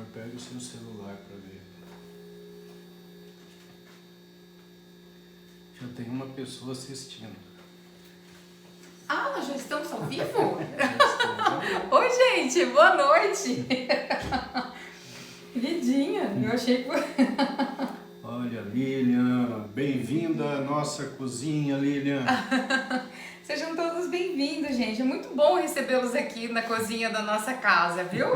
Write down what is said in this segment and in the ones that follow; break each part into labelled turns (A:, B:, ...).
A: amor, pega o seu celular para ver. Já tem uma pessoa assistindo.
B: Ah, já estamos ao vivo? Oi, gente, boa noite. Queridinha, eu achei que...
A: Olha, Lilian, bem-vinda à nossa cozinha, Lilian.
B: Sejam todos bem-vindos, gente. É muito bom recebê-los aqui na cozinha da nossa casa, viu?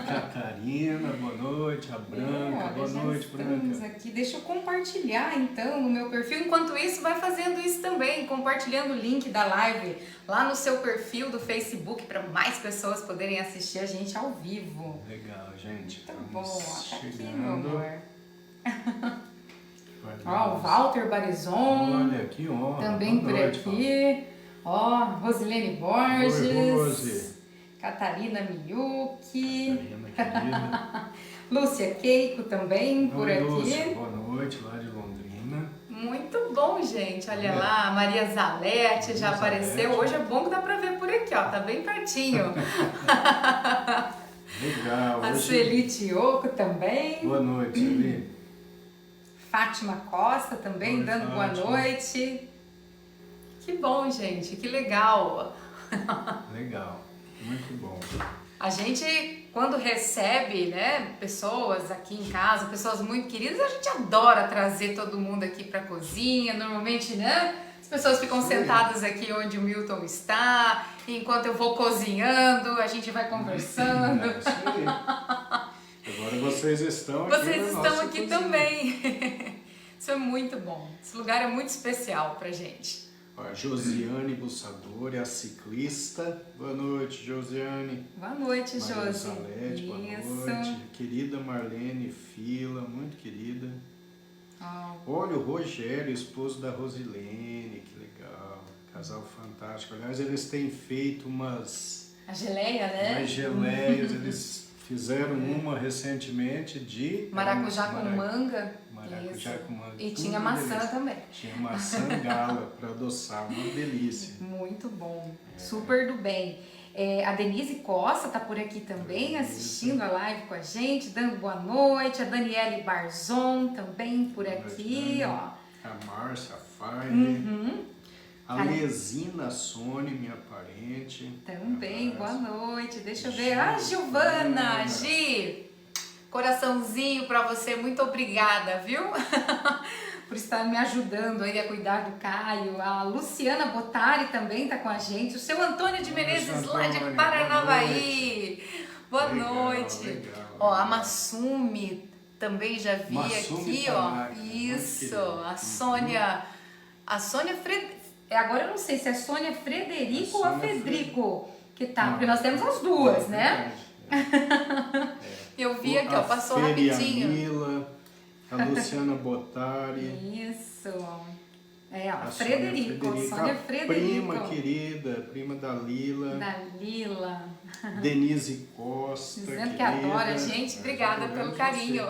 A: Catarina, boa noite. A Branca, boa noite, Branca.
B: Aqui. Deixa eu compartilhar, então, no meu perfil. Enquanto isso, vai fazendo isso também, compartilhando o link da live lá no seu perfil do Facebook para mais pessoas poderem assistir a gente ao vivo.
A: Legal, gente.
B: Muito bom. Tá aqui, meu
A: chegando.
B: amor. Ó, o Walter Barizon.
A: Olha, que honra.
B: Também
A: boa
B: por
A: noite,
B: aqui. Ó, Rosilene Borges.
A: Oi, Rose.
B: Catarina Miyuki.
A: Catarina, querida.
B: Lúcia Keiko também por aqui.
A: Lúcia, boa noite, lá de Londrina.
B: Muito bom, gente. Olha lá, Maria Zalete já apareceu. Hoje é bom que dá pra ver por aqui, ó. Tá bem pertinho.
A: Legal.
B: A Sueli Tioco também.
A: Boa noite, Sueli.
B: Fátima Costa também,
A: Oi,
B: dando
A: Fátima.
B: boa noite. Que bom, gente. Que legal.
A: Legal. Muito bom.
B: A gente, quando recebe, né, pessoas aqui em casa, pessoas muito queridas, a gente adora trazer todo mundo aqui pra cozinha. Normalmente, né, as pessoas ficam sentadas aqui onde o Milton está, e enquanto eu vou cozinhando, a gente vai conversando.
A: Agora vocês estão aqui.
B: Vocês estão aqui
A: cozinha.
B: também. Isso é muito bom. Esse lugar é muito especial pra gente.
A: Ó, Josiane Bussadori, a ciclista. Boa noite, Josiane.
B: Boa noite,
A: Maria
B: Josi.
A: Salete, boa noite. Querida Marlene Fila, muito querida. Olha o Rogério, esposo da Rosilene, que legal. Casal fantástico. Aliás, eles têm feito
B: A geleia, né?
A: umas geleias, eles fizeram uma recentemente de
B: Maracujá com manga.
A: Maracujá
B: Isso.
A: com manga.
B: E
A: Tudo
B: tinha
A: uma
B: maçã
A: delícia.
B: também.
A: Tinha maçã gala para adoçar, uma delícia.
B: Muito bom. Super do bem. A Denise Costa tá por aqui também, assistindo a live com a gente, dando boa noite. A Daniele Barzon também por aqui, ó.
A: A Márcia, a Fine. A Lesina Sônia, minha parente.
B: Também, boa noite. Deixa eu ver. Ah, Giovana, Gi. Coraçãozinho pra você, muito obrigada, viu? Por estar me ajudando aí a cuidar do Caio. A Luciana Botari também tá com a gente. O seu Antônio de Menezes lá de Paranavaí. Boa noite.
A: Legal.
B: Ó, a Massumi também já vi
A: Massumi
B: aqui,
A: Tanaka,
B: ó. Isso,
A: muito
B: a Sônia. A Sônia agora eu não sei se é Sônia Frederico ou a Federico que tá, porque nós temos as duas, né? Eu vi aqui, ó, passou rapidinho.
A: Mila, a Luciana Botari.
B: Isso. A
A: Frederico,
B: Sônia Frederico.
A: Prima querida, prima da Lila.
B: Da Lila.
A: Denise Costa.
B: Dizendo que
A: querida.
B: adora a gente. Obrigada pelo carinho.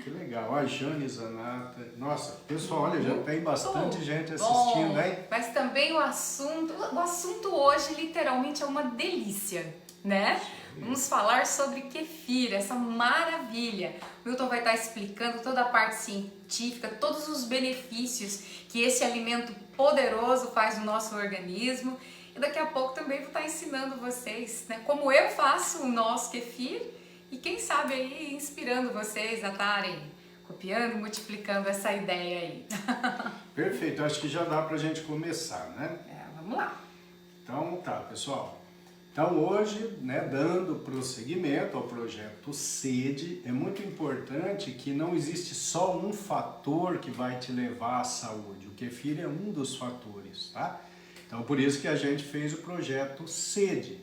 A: Que legal. A Jane Zanata. Nossa, pessoal, olha, já tem bastante gente
B: Bom,
A: assistindo, hein?
B: mas também o assunto hoje literalmente é uma delícia, né? Vamos falar sobre kefir, essa maravilha. O Milton vai estar explicando toda a parte científica, todos os benefícios que esse alimento poderoso faz no nosso organismo. E daqui a pouco também vou estar ensinando vocês, né, como eu faço o nosso kefir e quem sabe aí inspirando vocês a estarem copiando, multiplicando essa ideia aí.
A: Perfeito, acho que já dá pra gente começar, né?
B: Vamos lá.
A: Então tá, pessoal. Então hoje, né, dando prosseguimento ao projeto SEDE, é muito importante que não existe só um fator que vai te levar à saúde. O kefir é um dos fatores, tá? Então por isso que a gente fez o projeto SEDE,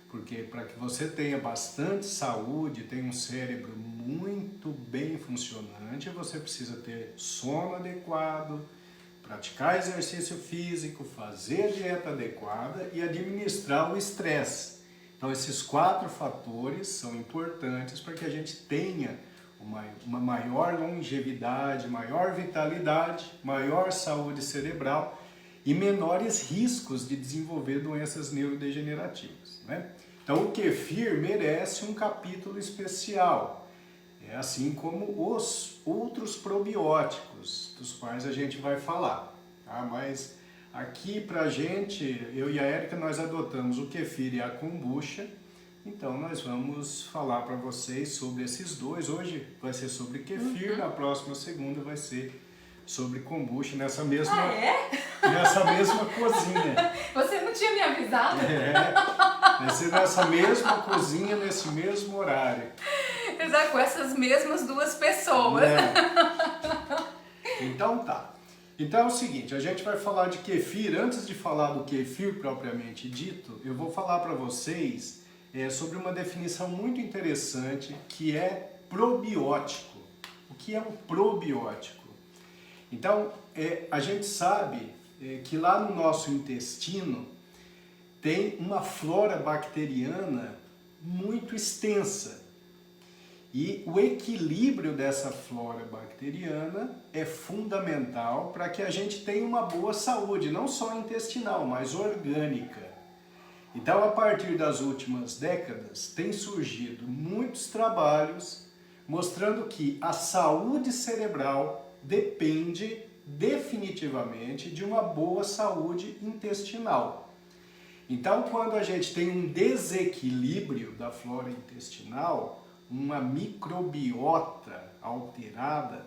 A: porque para que você tenha bastante saúde, tenha um cérebro muito bem funcionante, você precisa ter sono adequado, praticar exercício físico, fazer a dieta adequada e administrar o estresse. Então esses 4 fatores são importantes para que a gente tenha uma maior longevidade, maior vitalidade, maior saúde cerebral e menores riscos de desenvolver doenças neurodegenerativas, né? Então o kefir merece um capítulo especial, assim como os outros probióticos, dos quais a gente vai falar. Tá? Mas aqui pra gente, eu e a Érica, nós adotamos o kefir e a kombucha, então nós vamos falar para vocês sobre esses dois. Hoje vai ser sobre kefir, na próxima segunda vai ser sobre kombucha, nessa mesma cozinha.
B: Você não tinha me avisado?
A: Vai ser nessa mesma cozinha, nesse mesmo horário.
B: Exato, com essas mesmas duas pessoas.
A: Então tá. Então é o seguinte, a gente vai falar de kefir. Antes de falar do kefir propriamente dito, eu vou falar para vocês sobre uma definição muito interessante que é probiótico. O que é um probiótico? Então, a gente sabe que lá no nosso intestino tem uma flora bacteriana muito extensa. E o equilíbrio dessa flora bacteriana é fundamental para que a gente tenha uma boa saúde, não só intestinal, mas orgânica. Então, a partir das últimas décadas, tem surgido muitos trabalhos mostrando que a saúde cerebral depende definitivamente de uma boa saúde intestinal. Então, quando a gente tem um desequilíbrio da flora intestinal, uma microbiota alterada,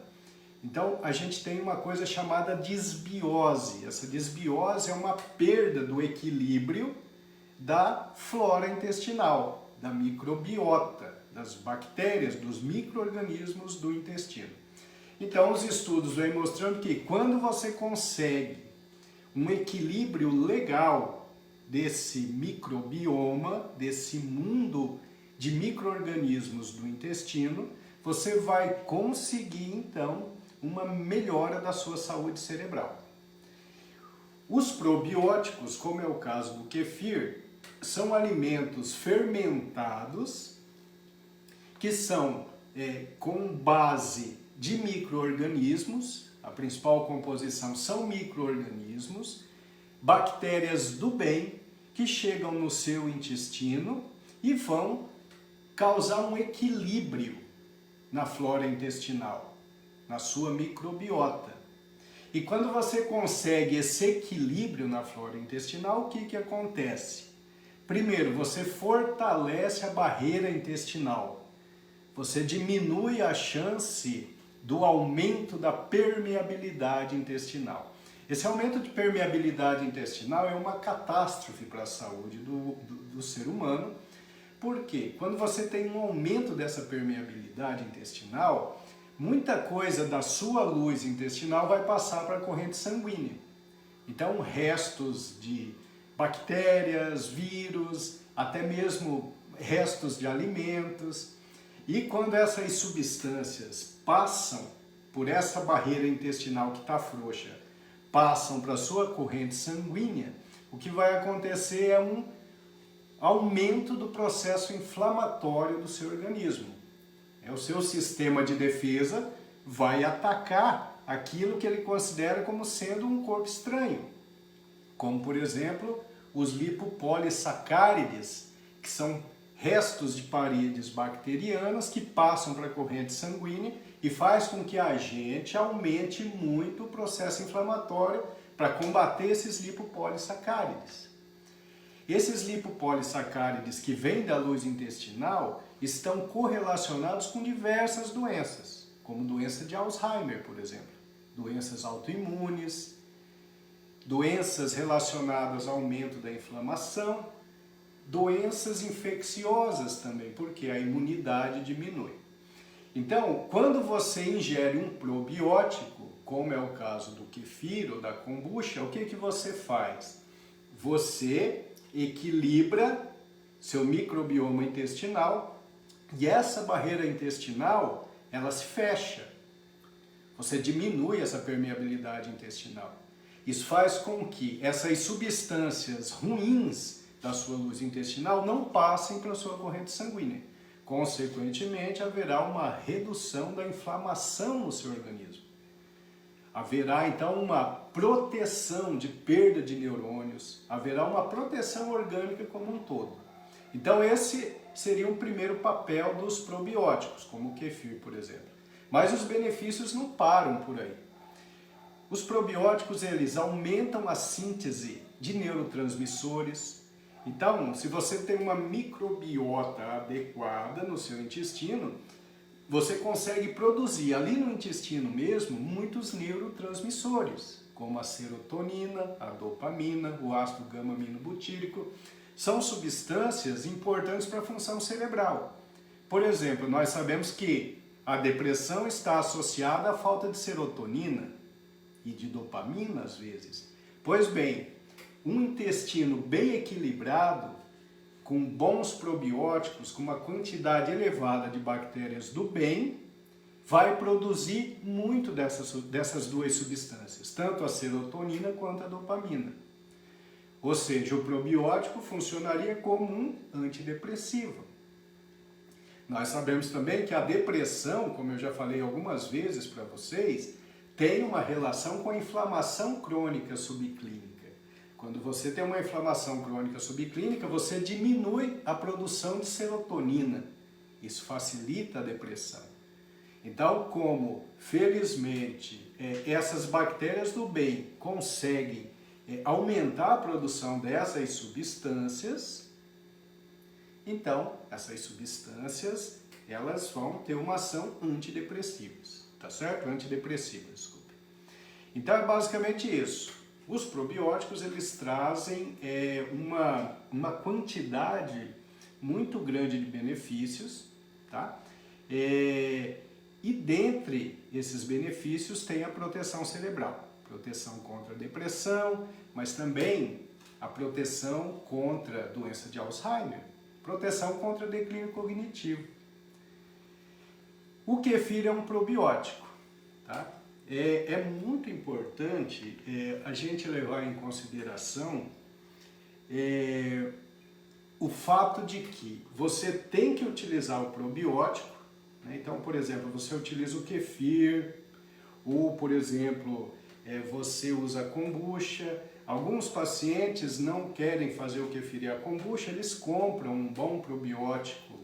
A: então a gente tem uma coisa chamada disbiose. Essa disbiose é uma perda do equilíbrio da flora intestinal, da microbiota, das bactérias, dos micro-organismos do intestino. Então os estudos vêm mostrando que quando você consegue um equilíbrio legal desse microbioma, desse mundo de micro-organismos do intestino, você vai conseguir então uma melhora da sua saúde cerebral. Os probióticos, como é o caso do kefir, são alimentos fermentados que são com base de micro-organismos. A principal composição são micro-organismos, bactérias do bem que chegam no seu intestino e vão causar um equilíbrio na flora intestinal, na sua microbiota. E quando você consegue esse equilíbrio na flora intestinal, o que acontece? Primeiro, você fortalece a barreira intestinal. Você diminui a chance do aumento da permeabilidade intestinal. Esse aumento de permeabilidade intestinal é uma catástrofe para a saúde do ser humano. Por quê? Quando você tem um aumento dessa permeabilidade intestinal, muita coisa da sua luz intestinal vai passar para a corrente sanguínea. Então, restos de bactérias, vírus, até mesmo restos de alimentos. E quando essas substâncias passam por essa barreira intestinal que está frouxa, passam para a sua corrente sanguínea, o que vai acontecer é um aumento do processo inflamatório do seu organismo. O seu sistema de defesa vai atacar aquilo que ele considera como sendo um corpo estranho, como por exemplo os lipopolissacárides, que são restos de paredes bacterianas que passam para a corrente sanguínea e faz com que a gente aumente muito o processo inflamatório para combater esses lipopolissacárides. Esses lipopolissacárides que vêm da luz intestinal estão correlacionados com diversas doenças, como doença de Alzheimer, por exemplo, doenças autoimunes, doenças relacionadas ao aumento da inflamação, doenças infecciosas também, porque a imunidade diminui. Então, quando você ingere um probiótico, como é o caso do kefir ou da kombucha, o que você faz? Você equilibra seu microbioma intestinal e essa barreira intestinal, ela se fecha. Você diminui essa permeabilidade intestinal. Isso faz com que essas substâncias ruins da sua luz intestinal não passem para a sua corrente sanguínea. Consequentemente, haverá uma redução da inflamação no seu organismo. Haverá então uma proteção de perda de neurônios, haverá uma proteção orgânica como um todo. Então esse seria o primeiro papel dos probióticos, como o kefir, por exemplo. Mas os benefícios não param por aí. Os probióticos, eles aumentam a síntese de neurotransmissores. Então, se você tem uma microbiota adequada no seu intestino, você consegue produzir ali no intestino mesmo muitos neurotransmissores, como a serotonina, a dopamina, o ácido gama-aminobutírico. São substâncias importantes para a função cerebral. Por exemplo, nós sabemos que a depressão está associada à falta de serotonina e de dopamina, às vezes. Pois bem, um intestino bem equilibrado, com bons probióticos, com uma quantidade elevada de bactérias do bem, vai produzir muito dessas duas substâncias, tanto a serotonina quanto a dopamina. Ou seja, o probiótico funcionaria como um antidepressivo. Nós sabemos também que a depressão, como eu já falei algumas vezes para vocês, tem uma relação com a inflamação crônica subclínica. Quando você tem uma inflamação crônica subclínica, você diminui a produção de serotonina. Isso facilita a depressão. Então, como, felizmente, essas bactérias do bem conseguem aumentar a produção dessas substâncias, então, essas substâncias, elas vão ter uma ação antidepressiva, tá certo? Antidepressiva, desculpe. Então, é basicamente isso. Os probióticos, eles trazem uma quantidade muito grande de benefícios, tá? E dentre esses benefícios tem a proteção cerebral, proteção contra a depressão, mas também a proteção contra a doença de Alzheimer, proteção contra declínio cognitivo. O kefir é um probiótico, tá? É muito importante a gente levar em consideração o fato de que você tem que utilizar o probiótico, né? Então, por exemplo, você utiliza o kefir, ou, por exemplo, você usa a kombucha. Alguns pacientes não querem fazer o kefir e a kombucha, eles compram um bom probiótico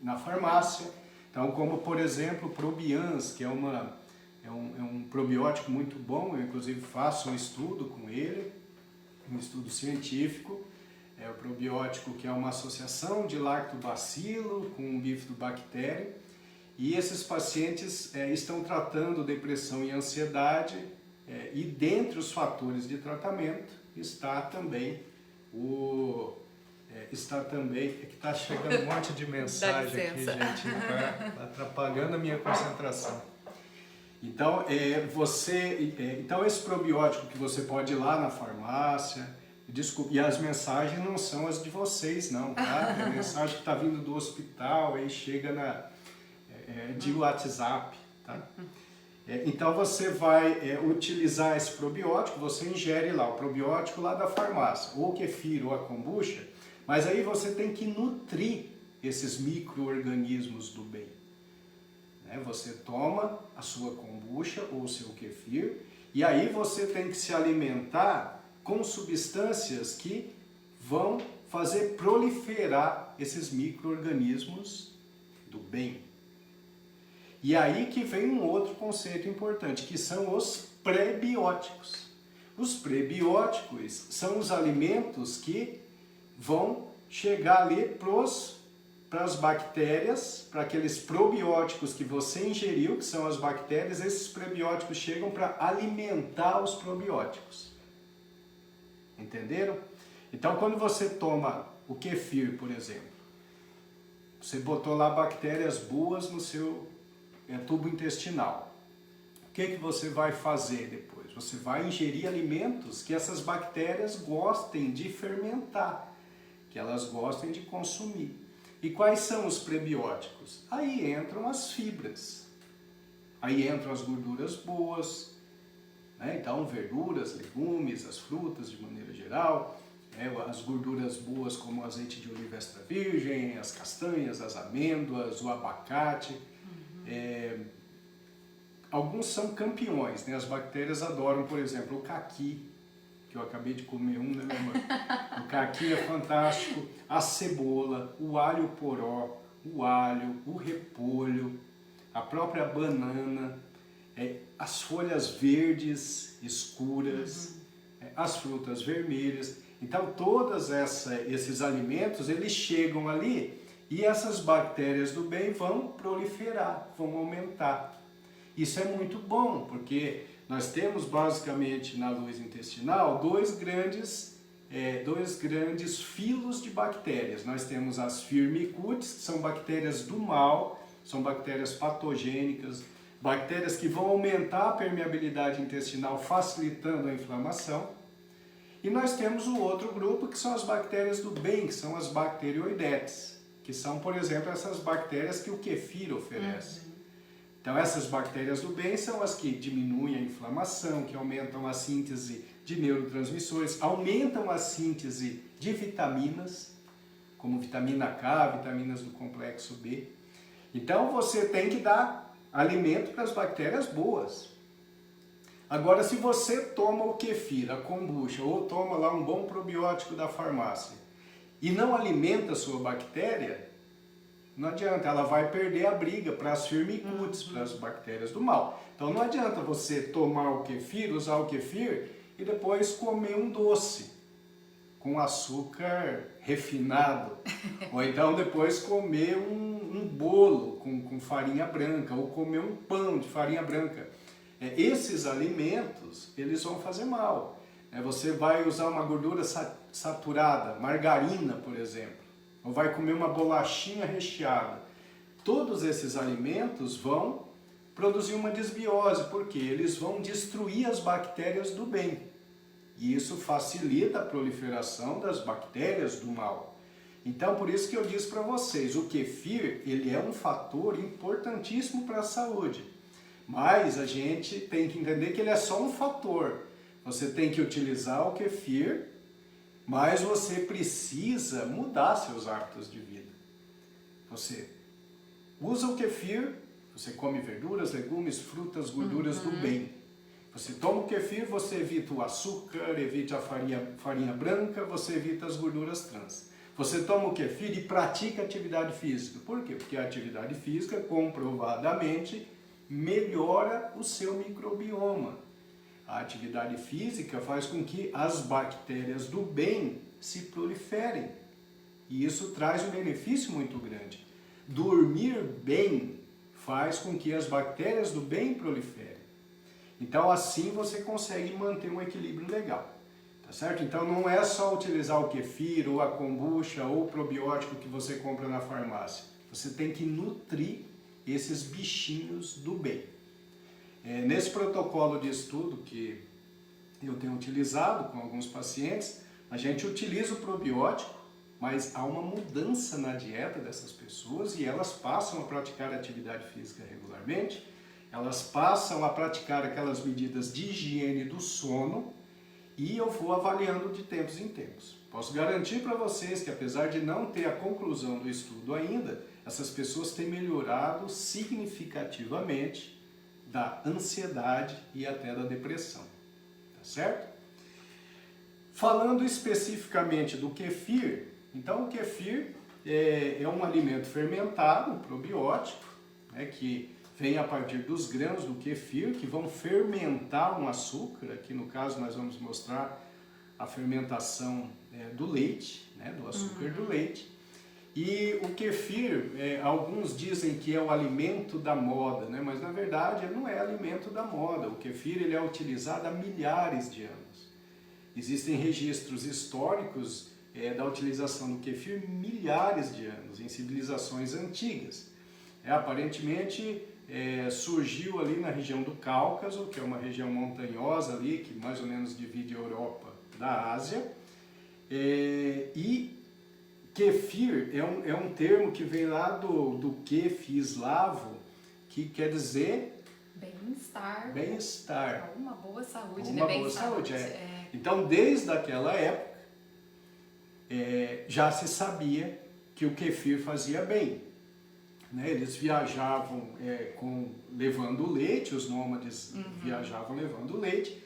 A: na farmácia. Então, como por exemplo o Probians, que é um probiótico muito bom, eu inclusive faço um estudo com ele, um estudo científico. É o probiótico que é uma associação de lactobacilo com bifidobactéria, e esses pacientes estão tratando depressão e ansiedade, e dentre os fatores de tratamento está também é que está chegando um monte de mensagem aqui, gente, está atrapalhando a minha concentração. Então, então esse probiótico que você pode ir lá na farmácia, desculpe, e as mensagens não são as de vocês, não, tá? É a mensagem que está vindo do hospital, aí chega de WhatsApp, tá? Então você vai utilizar esse probiótico, você ingere lá o probiótico lá da farmácia, ou o kefir ou a kombucha, mas aí você tem que nutrir esses micro-organismos do bem. Você toma a sua kombucha ou o seu kefir, e aí você tem que se alimentar com substâncias que vão fazer proliferar esses micro-organismos do bem. E aí que vem um outro conceito importante, que são os prebióticos. Os prebióticos são os alimentos que vão chegar ali para as bactérias, para aqueles probióticos que você ingeriu, que são as bactérias. Esses prebióticos chegam para alimentar os probióticos. Entenderam? Então, quando você toma o kefir, por exemplo, você botou lá bactérias boas no seu tubo intestinal. O que você vai fazer depois? Você vai ingerir alimentos que essas bactérias gostem de fermentar, que elas gostem de consumir. E quais são os prebióticos? Aí entram as fibras, aí entram as gorduras boas, né? Então verduras, legumes, as frutas de maneira geral, as gorduras boas como o azeite de oliva extra virgem, as castanhas, as amêndoas, o abacate. Alguns são campeões, né? As bactérias adoram, por exemplo, o caqui, que eu acabei de comer um, né, amor? O caqui é fantástico. A cebola, o alho poró, o alho, o repolho, a própria banana, as folhas verdes escuras, as frutas vermelhas. Então, todos esses alimentos, eles chegam ali e essas bactérias do bem vão proliferar, vão aumentar. Isso é muito bom, porque nós temos basicamente na luz intestinal dois grandes filos de bactérias. Nós temos as firmicutes, que são bactérias do mal, são bactérias patogênicas, bactérias que vão aumentar a permeabilidade intestinal, facilitando a inflamação. E nós temos o outro grupo, que são as bactérias do bem, que são as bacteroidetes, que são, por exemplo, essas bactérias que o kefir oferece. Então, essas bactérias do bem são as que diminuem a inflamação, que aumentam a síntese de neurotransmissores, aumentam a síntese de vitaminas, como vitamina K, vitaminas do complexo B. Então, você tem que dar alimento para as bactérias boas. Agora, se você toma o kefir, a kombucha, ou toma lá um bom probiótico da farmácia, e não alimenta a sua bactéria, não adianta, ela vai perder a briga para as firmicutes, para as bactérias do mal. Então não adianta você tomar o kefir, usar o kefir e depois comer um doce com açúcar refinado. Ou então depois comer um bolo com farinha branca, ou comer um pão de farinha branca. Esses alimentos, eles vão fazer mal. Você vai usar uma gordura saturada, margarina, por exemplo. Ou vai comer uma bolachinha recheada. Todos esses alimentos vão produzir uma desbiose, porque eles vão destruir as bactérias do bem. E isso facilita a proliferação das bactérias do mal. Então, por isso que eu disse para vocês, o kefir, ele é um fator importantíssimo para a saúde. Mas a gente tem que entender que ele é só um fator. Você tem que utilizar o kefir, mas você precisa mudar seus hábitos de vida. Você usa o kefir, você come verduras, legumes, frutas, gorduras do bem. Você toma o kefir, você evita o açúcar, evita a farinha branca, você evita as gorduras trans. Você toma o kefir e pratica atividade física. Por quê? Porque a atividade física, comprovadamente, melhora o seu microbioma. A atividade física faz com que as bactérias do bem se proliferem. E isso traz um benefício muito grande. Dormir bem faz com que as bactérias do bem proliferem. Então assim você consegue manter um equilíbrio legal. Tá certo? Então não é só utilizar o kefir, ou a kombucha, ou o probiótico que você compra na farmácia. Você tem que nutrir esses bichinhos do bem. Nesse protocolo de estudo que eu tenho utilizado com alguns pacientes, a gente utiliza o probiótico, mas há uma mudança na dieta dessas pessoas e elas passam a praticar atividade física regularmente, elas passam a praticar aquelas medidas de higiene do sono e eu vou avaliando de tempos em tempos. Posso garantir para vocês que, apesar de não ter a conclusão do estudo ainda, essas pessoas têm melhorado significativamente da ansiedade e até da depressão, tá certo? Falando especificamente do kefir, então o kefir é um alimento fermentado, um probiótico, né, que vem a partir dos grãos do kefir, que vão fermentar um açúcar. Aqui no caso nós vamos mostrar a fermentação do leite, né, do açúcar do leite. E o kefir, alguns dizem que é o alimento da moda, né? Mas na verdade ele não é alimento da moda. O kefir ele é utilizado há milhares de anos. Existem registros históricos da utilização do kefir milhares de anos, em civilizações antigas. Aparentemente surgiu ali na região do Cáucaso, que é uma região montanhosa ali, que mais ou menos divide a Europa da Ásia. E kefir é um termo que vem lá do kef eslavo, que quer dizer
B: bem-estar.
A: Bem-estar.
B: Uma boa saúde,
A: uma
B: né?
A: Boa saúde, Então, desde aquela época, já se sabia que o kefir fazia bem. Né? Eles viajavam levando leite, os nômades viajavam levando leite.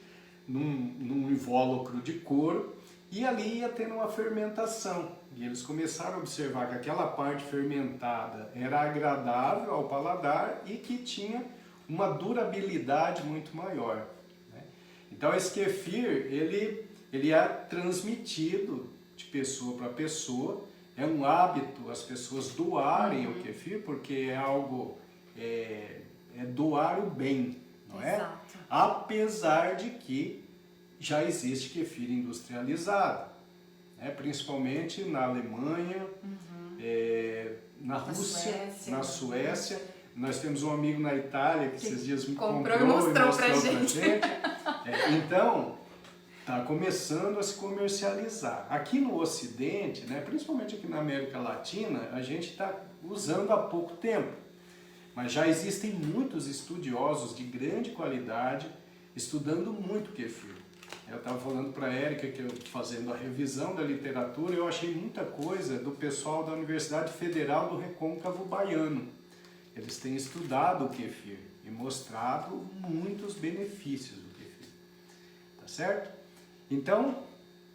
A: num invólucro de couro, e ali ia tendo uma fermentação. E eles começaram a observar que aquela parte fermentada era agradável ao paladar e que tinha uma durabilidade muito maior, né? Então esse kefir, ele é transmitido de pessoa para pessoa. É um hábito as pessoas doarem o kefir, porque é algo, é doar o bem, não é?
B: Exato.
A: Apesar de que já existe kefir industrializado, né? Principalmente na Alemanha, na Rússia, na Suécia. Nós temos um amigo na Itália que esses dias me comprou
B: e mostrou pra gente.
A: Então, está começando a se comercializar. Aqui no Ocidente, né, principalmente aqui na América Latina, a gente está usando há pouco tempo. Mas já existem muitos estudiosos de grande qualidade estudando muito kefir. Eu estava falando para a Érica que eu, fazendo a revisão da literatura, eu achei muita coisa do pessoal da Universidade Federal do Recôncavo Baiano. Eles têm estudado o kefir e mostrado muitos benefícios do kefir. Tá certo? Então,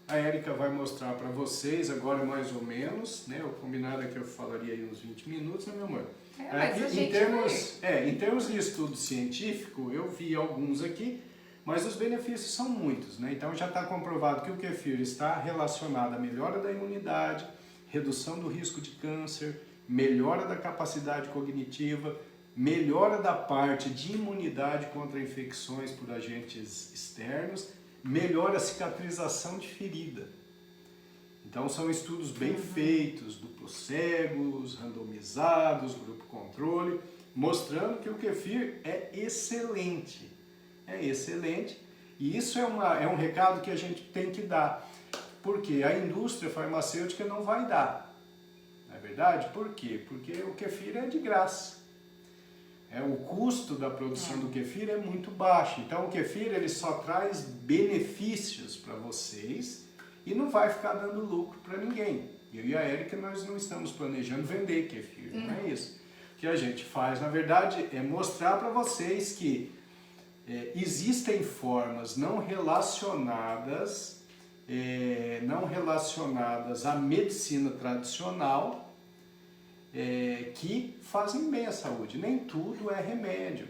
A: a Érica vai mostrar para vocês agora mais ou menos, né? O combinado é que eu falaria aí uns 20 minutos, né, meu amor? Em termos de estudo científico, eu vi alguns aqui, mas os benefícios são muitos, né? Então já está comprovado que o kefir está relacionado à melhora da imunidade, redução do risco de câncer, melhora da capacidade cognitiva, melhora da parte de imunidade contra infecções por agentes externos, melhora a cicatrização de ferida. Então são estudos bem feitos, duplos cegos, randomizados, grupo controle, mostrando que o kefir é excelente. É excelente. E isso é um recado que a gente tem que dar. Porque a indústria farmacêutica não vai dar. Não é verdade? Por quê? Porque o kefir é de graça. O custo da produção do kefir é muito baixo. Então o kefir ele só traz benefícios para vocês e não vai ficar dando lucro para ninguém. Eu e a Érica, nós não estamos planejando vender kefir, não é isso. O que a gente faz, na verdade, é mostrar para vocês que existem formas não relacionadas à medicina tradicional que fazem bem à saúde. Nem tudo é remédio,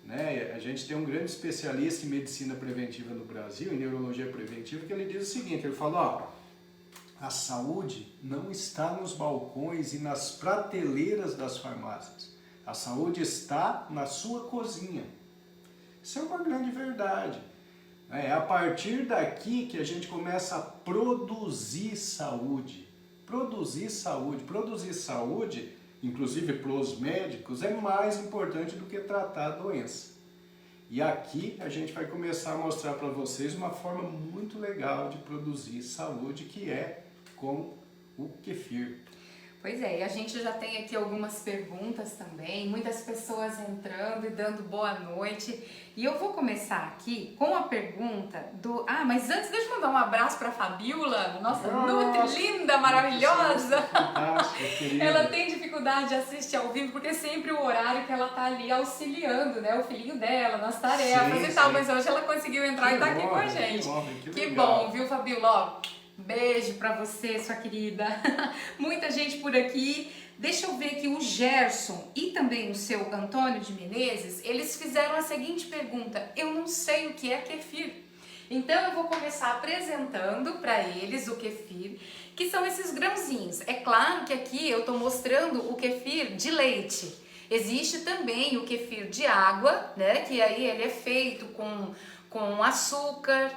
A: né? A gente tem um grande especialista em medicina preventiva no Brasil, em neurologia preventiva, que ele diz o seguinte, ele fala, a saúde não está nos balcões e nas prateleiras das farmácias. A saúde está na sua cozinha. Isso é uma grande verdade. É a partir daqui que a gente começa a produzir saúde. Produzir saúde, inclusive para os médicos, é mais importante do que tratar a doença. E aqui a gente vai começar a mostrar para vocês uma forma muito legal de produzir saúde, que é com o kefir.
B: Pois é, e a gente já tem aqui algumas perguntas também, muitas pessoas entrando e dando boa noite. E eu vou começar aqui com a pergunta do... mas antes deixa eu mandar um abraço para a Fabiola, nossa Nutri linda, maravilhosa. Ela tem dificuldade de assistir ao vivo porque é sempre o horário que ela tá ali auxiliando, né, o filhinho dela nas tarefas e tal, mas hoje ela conseguiu entrar e tá aqui com a gente. Que bom, viu, Fabiola? Beijo pra você, sua querida. Muita gente por aqui. Deixa eu ver aqui o Gerson e também o seu Antônio de Menezes, eles fizeram a seguinte pergunta: eu não sei o que é kefir. Então eu vou começar apresentando para eles o kefir, que são esses grãozinhos. É claro que aqui eu tô mostrando o kefir de leite. Existe também o kefir de água, né? Que aí ele é feito com açúcar.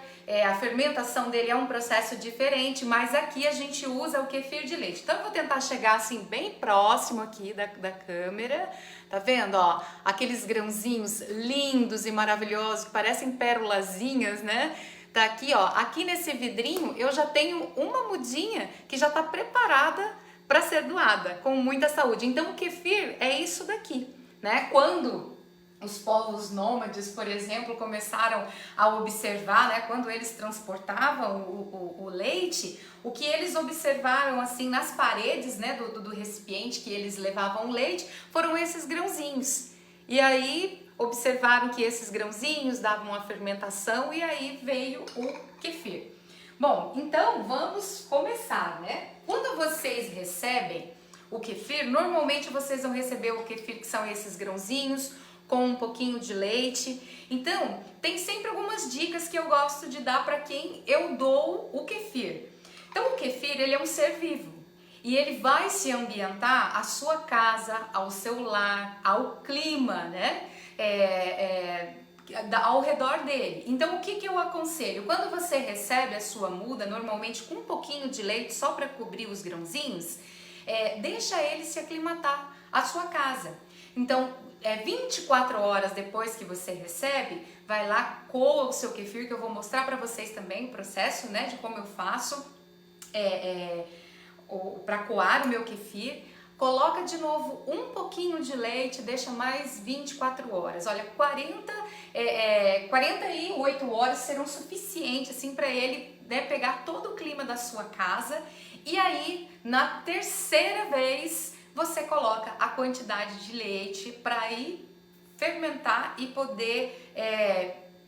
B: A fermentação dele é um processo diferente, mas aqui a gente usa o kefir de leite. Então eu vou tentar chegar assim bem próximo aqui da câmera, tá vendo, ó? Aqueles grãozinhos lindos e maravilhosos que parecem pérolazinhas, né? Tá aqui, ó, aqui nesse vidrinho eu já tenho uma mudinha que já tá preparada para ser doada, com muita saúde. Então o kefir é isso daqui, né? Quando os povos nômades, por exemplo, começaram a observar, né, quando eles transportavam o leite, o que eles observaram assim nas paredes, né, do recipiente que eles levavam o leite, foram esses grãozinhos. E aí observaram que esses grãozinhos davam uma fermentação e aí veio o kefir. Bom, então vamos começar, né? Quando vocês recebem o kefir, normalmente vocês vão receber o kefir, que são esses grãozinhos, com um pouquinho de leite. Então, tem sempre algumas dicas que eu gosto de dar para quem eu dou o kefir. Então, o kefir, ele é um ser vivo e ele vai se ambientar à sua casa, ao seu lar, ao clima, né? Ao redor dele. Então, o que eu aconselho? Quando você recebe a sua muda, normalmente com um pouquinho de leite só para cobrir os grãozinhos, deixa ele se aclimatar à sua casa. Então, 24 horas depois que você recebe, vai lá, coa o seu kefir, que eu vou mostrar para vocês também o processo, né, de como eu faço para coar o meu kefir. Coloca de novo um pouquinho de leite, deixa mais 24 horas. Olha, 48 horas serão suficientes assim, para ele, né, pegar todo o clima da sua casa. E aí, na terceira vez, você coloca a quantidade de leite para ir fermentar e poder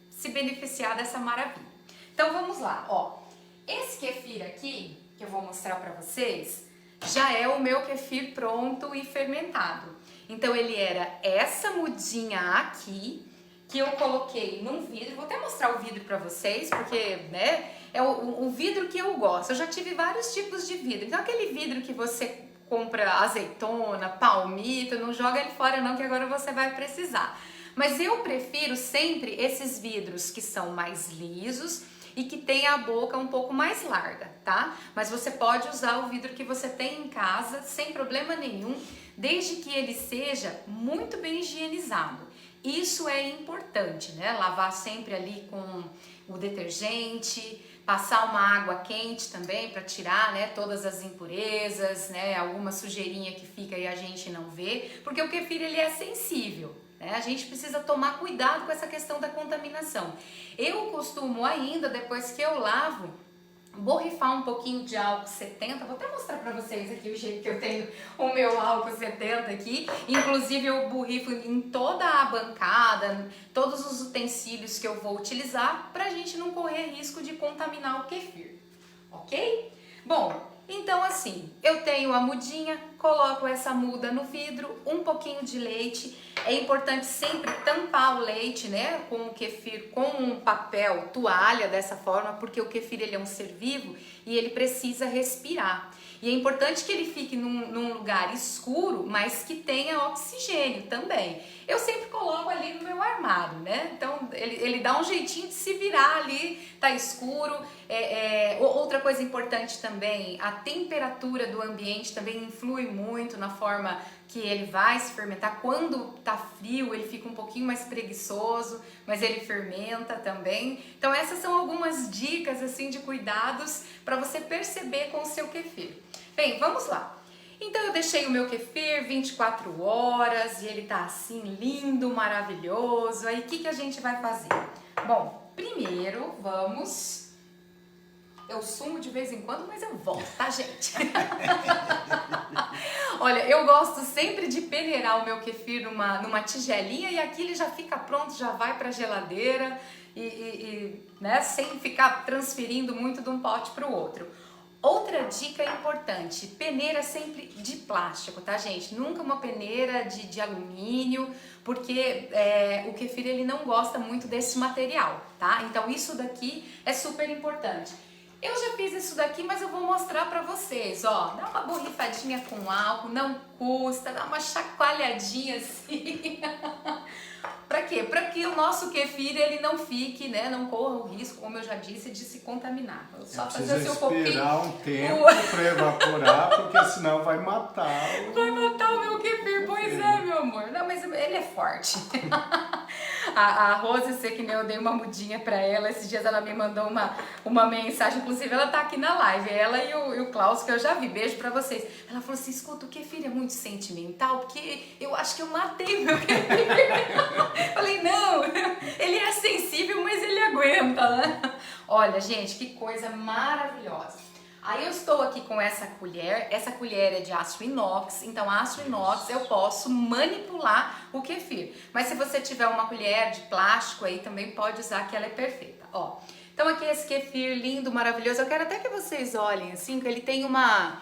B: se beneficiar dessa maravilha. Então vamos lá, ó. Esse kefir aqui, que eu vou mostrar para vocês, já é o meu kefir pronto e fermentado. Então ele era essa mudinha aqui, que eu coloquei num vidro. Vou até mostrar o vidro para vocês, porque, né, é o vidro que eu gosto. Eu já tive vários tipos de vidro. Então aquele vidro que você compra azeitona, palmito, não joga ele fora não, que agora você vai precisar. Mas eu prefiro sempre esses vidros que são mais lisos e que tem a boca um pouco mais larga, tá? Mas você pode usar o vidro que você tem em casa sem problema nenhum, desde que ele seja muito bem higienizado. Isso é importante, né? Lavar sempre ali com o detergente, passar uma água quente também para tirar, né, todas as impurezas, né, alguma sujeirinha que fica e a gente não vê, porque o kefir ele é sensível, né? A gente precisa tomar cuidado com essa questão da contaminação. Eu costumo ainda, depois que eu lavo, borrifar um pouquinho de álcool 70, vou até mostrar pra vocês aqui o jeito que eu tenho o meu álcool 70 aqui, inclusive eu borrifo em toda a bancada, todos os utensílios que eu vou utilizar, pra gente não correr risco de contaminar o kefir, ok? Bom, então assim, eu tenho a mudinha, coloco essa muda no vidro, um pouquinho de leite. É importante sempre tampar o leite, né, com o kefir, com um papel, toalha, dessa forma, porque o kefir ele é um ser vivo e ele precisa respirar. E é importante que ele fique num lugar escuro, mas que tenha oxigênio também. Eu sempre coloco ali no meu armário, né? Então ele dá um jeitinho de se virar ali, tá escuro. Outra coisa importante também, a temperatura do ambiente também influi muito na forma que ele vai se fermentar. Quando tá frio, ele fica um pouquinho mais preguiçoso, mas ele fermenta também. Então essas são algumas dicas assim de cuidados para você perceber com o seu kefir. Bem, vamos lá. Então eu deixei o meu kefir 24 horas e ele tá assim lindo, maravilhoso. Aí o que a gente vai fazer? Bom, primeiro vamos... Eu sumo de vez em quando, mas eu volto, tá, gente? Olha, eu gosto sempre de peneirar o meu kefir numa tigelinha e aqui ele já fica pronto, já vai pra geladeira né, sem ficar transferindo muito de um pote pro outro. Outra dica importante, peneira sempre de plástico, tá, gente? Nunca uma peneira de alumínio, porque o kefir ele não gosta muito desse material, tá? Então isso daqui é super importante. Eu já fiz isso daqui, mas eu vou mostrar pra vocês, ó. Dá uma borrifadinha com álcool, não custa, dá uma chacoalhadinha assim. Pra quê? Pra que o nosso kefir ele não fique, né, não corra o risco, como eu já disse, de se contaminar.
A: Só fazer assim um pouquinho. Esperar um tempo pra evaporar, porque senão vai matar o...
B: Vai matar o meu kefir, pois é, meu amor. Não, mas ele é forte. A Rose, sei que eu dei uma mudinha pra ela, esses dias ela me mandou uma mensagem, inclusive ela tá aqui na live, ela e o Klaus, que eu já vi, beijo pra vocês. Ela falou assim, escuta, o kefir é muito sentimental, porque eu acho que eu matei meu kefir. Falei, não, ele é sensível, mas ele aguenta, né? Olha, gente, que coisa maravilhosa. Aí eu estou aqui com essa colher é de aço inox, então aço inox eu posso manipular o kefir. Mas se você tiver uma colher de plástico aí também pode usar, que ela é perfeita. Ó, então aqui esse kefir lindo, maravilhoso. Eu quero até que vocês olhem assim, que ele tem uma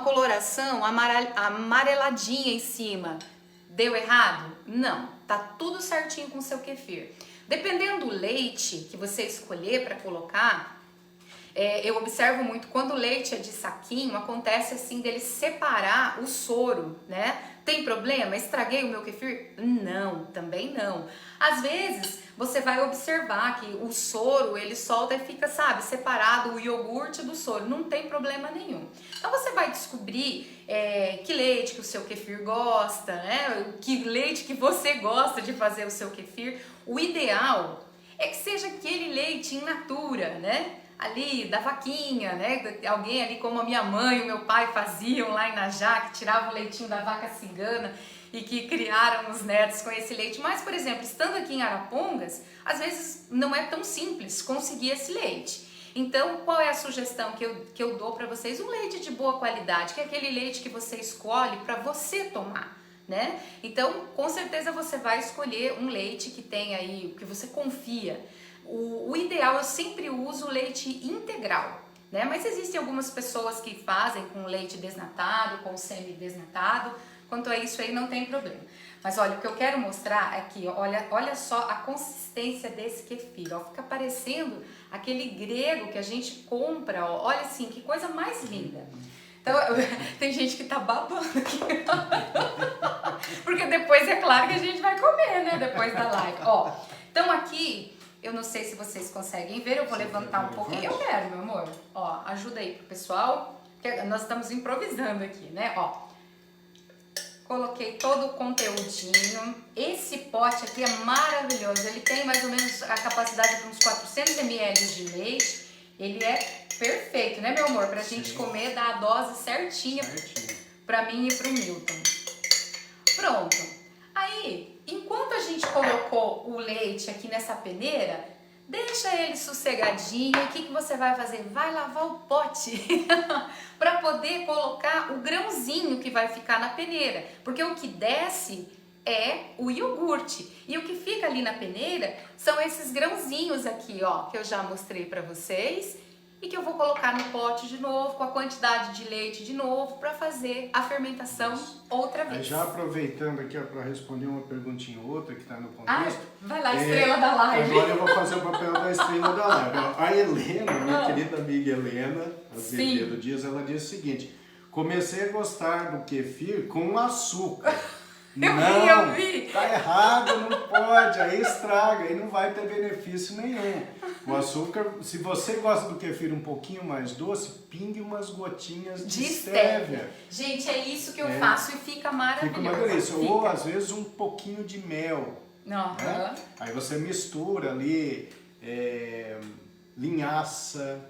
B: coloração amareladinha em cima. Deu errado? Não, tá tudo certinho com o seu kefir. Dependendo do leite que você escolher para colocar, eu observo muito, quando o leite é de saquinho, acontece assim dele separar o soro, né? Tem problema? Estraguei o meu kefir? Não, também não. Às vezes, você vai observar que o soro, ele solta e fica, sabe, separado o iogurte do soro. Não tem problema nenhum. Então, você vai descobrir que leite que o seu kefir gosta, né? Que leite que você gosta de fazer o seu kefir. O ideal é que seja aquele leite in natura, né? Ali da vaquinha, né? Alguém ali como a minha mãe, o meu pai faziam lá em Najá, que tirava o leitinho da vaca cigana e que criaram os netos com esse leite. Mas, por exemplo, estando aqui em Arapongas, às vezes não é tão simples conseguir esse leite. Então, qual é a sugestão que eu dou para vocês? Um leite de boa qualidade, que é aquele leite que você escolhe para você tomar, né? Então, com certeza você vai escolher um leite que tem aí, que você confia. O ideal, eu sempre uso leite integral, né? Mas existem algumas pessoas que fazem com leite desnatado, com semi-desnatado. Quanto a isso aí não tem problema. Mas olha, o que eu quero mostrar aqui, olha só a consistência desse kefir, ó, fica parecendo aquele grego que a gente compra, ó, olha assim, que coisa mais linda. Então, tem gente que tá babando aqui. Porque depois é claro que a gente vai comer, né? Depois da live. Ó, então aqui, eu não sei se vocês conseguem ver, eu vou levantar um pouquinho. Eu quero, meu amor. Ó, ajuda aí pro pessoal. Nós estamos improvisando aqui, né? Ó, coloquei todo o conteúdinho. Esse pote aqui é maravilhoso. Ele tem mais ou menos a capacidade de uns 400 ml de leite. Ele é perfeito, né, meu amor? Pra gente comer, dar a dose certinha pra mim e pro Milton. Pronto. Aí, enquanto a gente colocou o leite aqui nessa peneira, deixa ele sossegadinho. E o que você vai fazer? Vai lavar o pote para poder colocar o grãozinho que vai ficar na peneira. Porque o que desce é o iogurte. E o que fica ali na peneira são esses grãozinhos aqui, ó, que eu já mostrei para vocês. E que eu vou colocar no pote de novo, com a quantidade de leite de novo, para fazer a fermentação outra vez.
A: Aí já aproveitando aqui para responder uma perguntinha ou outra que está no contexto.
B: Vai lá, estrela da live.
A: Agora eu vou fazer o papel da estrela da live. A Helena, minha querida amiga Helena Azevedo Dias, ela disse o seguinte: comecei a gostar do kefir com açúcar.
B: Eu vi.
A: Tá errado, não pode, aí estraga, aí não vai ter benefício nenhum. O açúcar, se você gosta do kefir um pouquinho mais doce, pingue umas gotinhas de stevia.
B: Gente, é isso que eu faço e fica maravilhoso.
A: Fica uma delícia. Ou às vezes um pouquinho de mel.
B: Né?
A: Aí você mistura ali linhaça,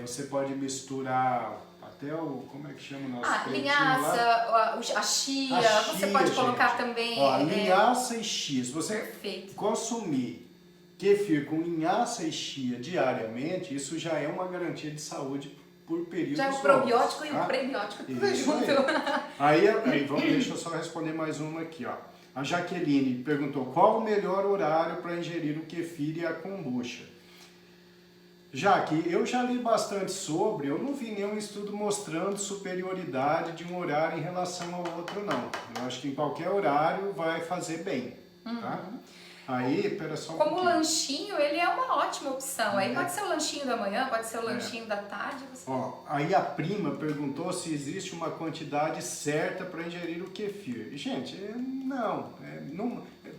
A: você pode misturar até o, como é que chama o nosso
B: linhaça, a chia, você pode colocar também...
A: Ó, linhaça e chia. Se você
B: Perfeito.
A: consumir kefir com linhaça e chia diariamente, isso já é uma garantia de saúde por períodos
B: já é o probiótico e o prebiótico tudo junto.
A: Aí deixa eu só responder mais uma aqui, ó. A Jaqueline perguntou: qual o melhor horário para ingerir o kefir e a kombucha? Jaque, eu já li bastante sobre, eu não vi nenhum estudo mostrando superioridade de um horário em relação ao outro, não. Eu acho que em qualquer horário vai fazer bem, tá? Aí, pera só um
B: Como
A: pouquinho.
B: Lanchinho, ele é uma ótima opção. Aí pode ser o lanchinho da manhã, pode ser o lanchinho da tarde.
A: Ó, aí a prima perguntou se existe uma quantidade certa para ingerir o kefir. Gente, não,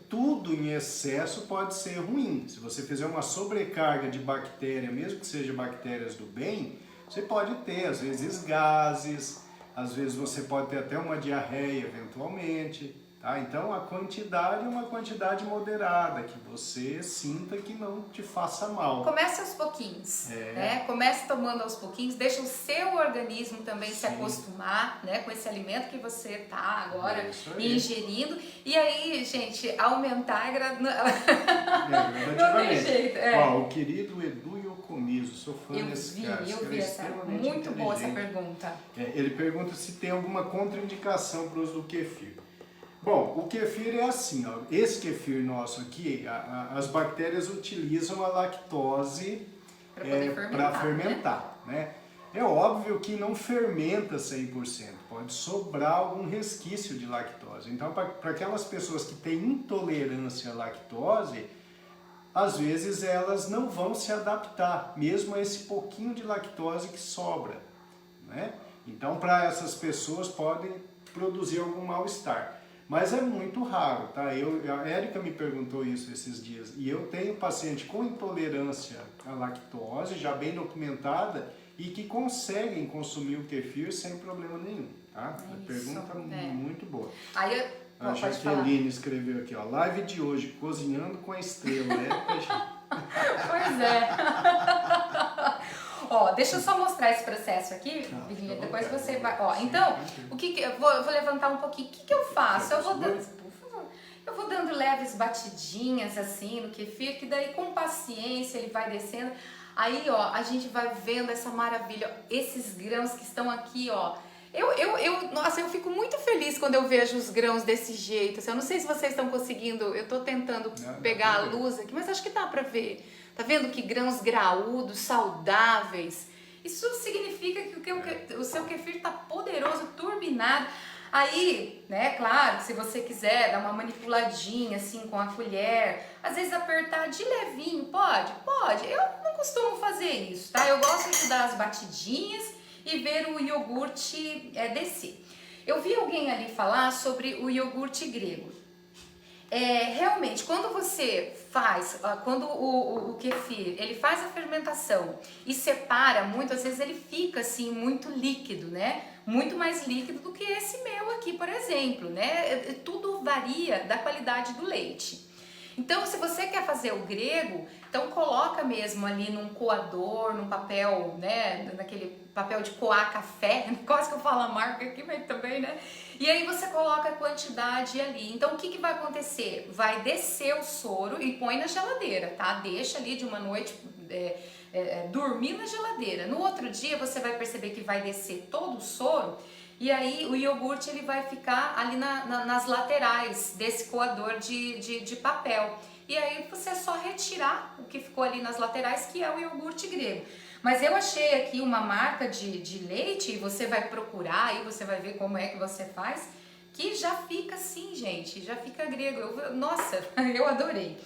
A: tudo em excesso pode ser ruim. Se você fizer uma sobrecarga de bactéria, mesmo que seja bactérias do bem, você pode ter, às vezes, gases, às vezes você pode ter até uma diarreia, eventualmente. Tá? Então a quantidade é uma quantidade moderada, que você sinta que não te faça mal.
B: Comece aos pouquinhos, né? Comece tomando aos pouquinhos, deixa o seu organismo também se acostumar, né, com esse alimento que você está agora ingerindo. E aí, gente, aumentar não tem jeito.
A: Ó, o querido Edu Yokomizo, sou fã desse cara.
B: Eu vi essa, muito boa essa pergunta.
A: Ele pergunta se tem alguma contraindicação para o uso do kefir. Bom, o kefir é assim, ó, esse kefir nosso aqui, as bactérias utilizam a lactose para fermentar, né? É óbvio que não fermenta 100%, pode sobrar algum resquício de lactose. Então, para aquelas pessoas que têm intolerância à lactose, às vezes elas não vão se adaptar, mesmo a esse pouquinho de lactose que sobra, né? Então, para essas pessoas podem produzir algum mal-estar. Mas é muito raro, tá? A Érica me perguntou isso esses dias, e eu tenho paciente com intolerância à lactose, já bem documentada, e que conseguem consumir o kefir sem problema nenhum, tá? Pergunta muito boa.
B: Aí
A: a Jaqueline escreveu aqui, ó, live de hoje, cozinhando com a estrela,
B: Pois é. Ó, deixa eu só mostrar esse processo aqui, depois você vai... Ó, então, eu vou levantar um pouquinho. O que eu faço? Eu vou dando leves batidinhas assim no kefir, que daí com paciência ele vai descendo. Aí, ó, a gente vai vendo essa maravilha, esses grãos que estão aqui, ó. Nossa, eu fico muito feliz quando eu vejo os grãos desse jeito. Assim, eu não sei se vocês estão conseguindo, eu tô tentando pegar a luz aqui, mas acho que dá pra ver. Tá vendo que grãos graúdos, saudáveis? Isso significa que o seu kefir tá poderoso, turbinado. Aí, né, claro, se você quiser dar uma manipuladinha assim com a colher, às vezes apertar de levinho, pode? Pode. Eu não costumo fazer isso, tá? Eu gosto de dar as batidinhas e ver o iogurte descer. Eu vi alguém ali falar sobre o iogurte grego. Realmente, quando você faz, quando o kefir, ele faz a fermentação e separa muito, às vezes ele fica assim muito líquido, né? Muito mais líquido do que esse meu aqui, por exemplo, né? Tudo varia da qualidade do leite. Então, se você quer fazer o grego, então coloca mesmo ali num coador, num papel, né? Naquele papel de coar café, quase que eu falo a marca aqui, mas também, né? E aí você coloca a quantidade ali. Então, o que vai acontecer? Vai descer o soro e põe na geladeira, tá? Deixa ali de uma noite, dormir na geladeira. No outro dia, você vai perceber que vai descer todo o soro. E aí o iogurte ele vai ficar ali nas laterais desse coador de papel. E aí você é só retirar o que ficou ali nas laterais, que é o iogurte grego. Mas eu achei aqui uma marca de leite, e você vai procurar, aí você vai ver como é que você faz, que já fica assim, gente, já fica grego. Nossa, eu adorei.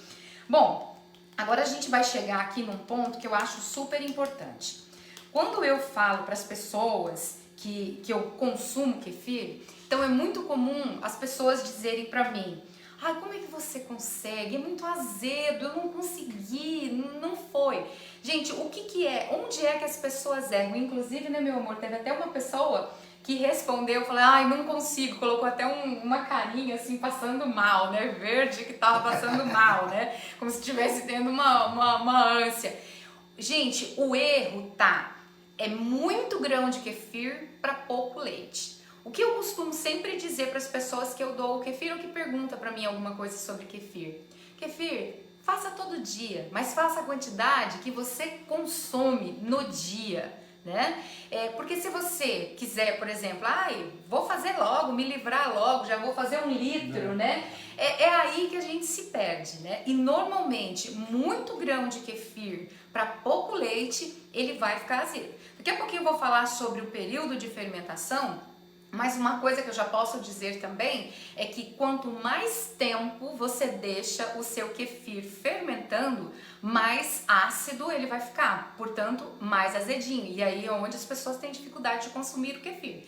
B: Bom, agora a gente vai chegar aqui num ponto que eu acho super importante. Quando eu falo para as pessoas que eu consumo kefir, então é muito comum as pessoas dizerem para mim: ai, como é que você consegue? É muito azedo, eu não consegui, não foi. Gente, o que é? Onde é que as pessoas erram? Inclusive, né, meu amor, teve até uma pessoa que respondeu, falou, ai, não consigo, colocou até uma carinha assim, passando mal, né, verde, que tava passando mal, né, como se estivesse tendo uma ânsia. Gente, o erro é muito grão de kefir para pouco leite. O que eu costumo sempre dizer para as pessoas que eu dou o kefir ou que perguntam para mim alguma coisa sobre kefir: kefir, faça todo dia, mas faça a quantidade que você consome no dia, né? Porque se você quiser, por exemplo, vou fazer logo, me livrar logo, já vou fazer 1 litro, né? É aí que a gente se perde, né? E normalmente, muito grão de kefir para pouco leite, ele vai ficar azedo. Daqui a pouquinho eu vou falar sobre o período de fermentação. Mas uma coisa que eu já posso dizer também é que quanto mais tempo você deixa o seu kefir fermentando, mais ácido ele vai ficar, portanto, mais azedinho. E aí é onde as pessoas têm dificuldade de consumir o kefir.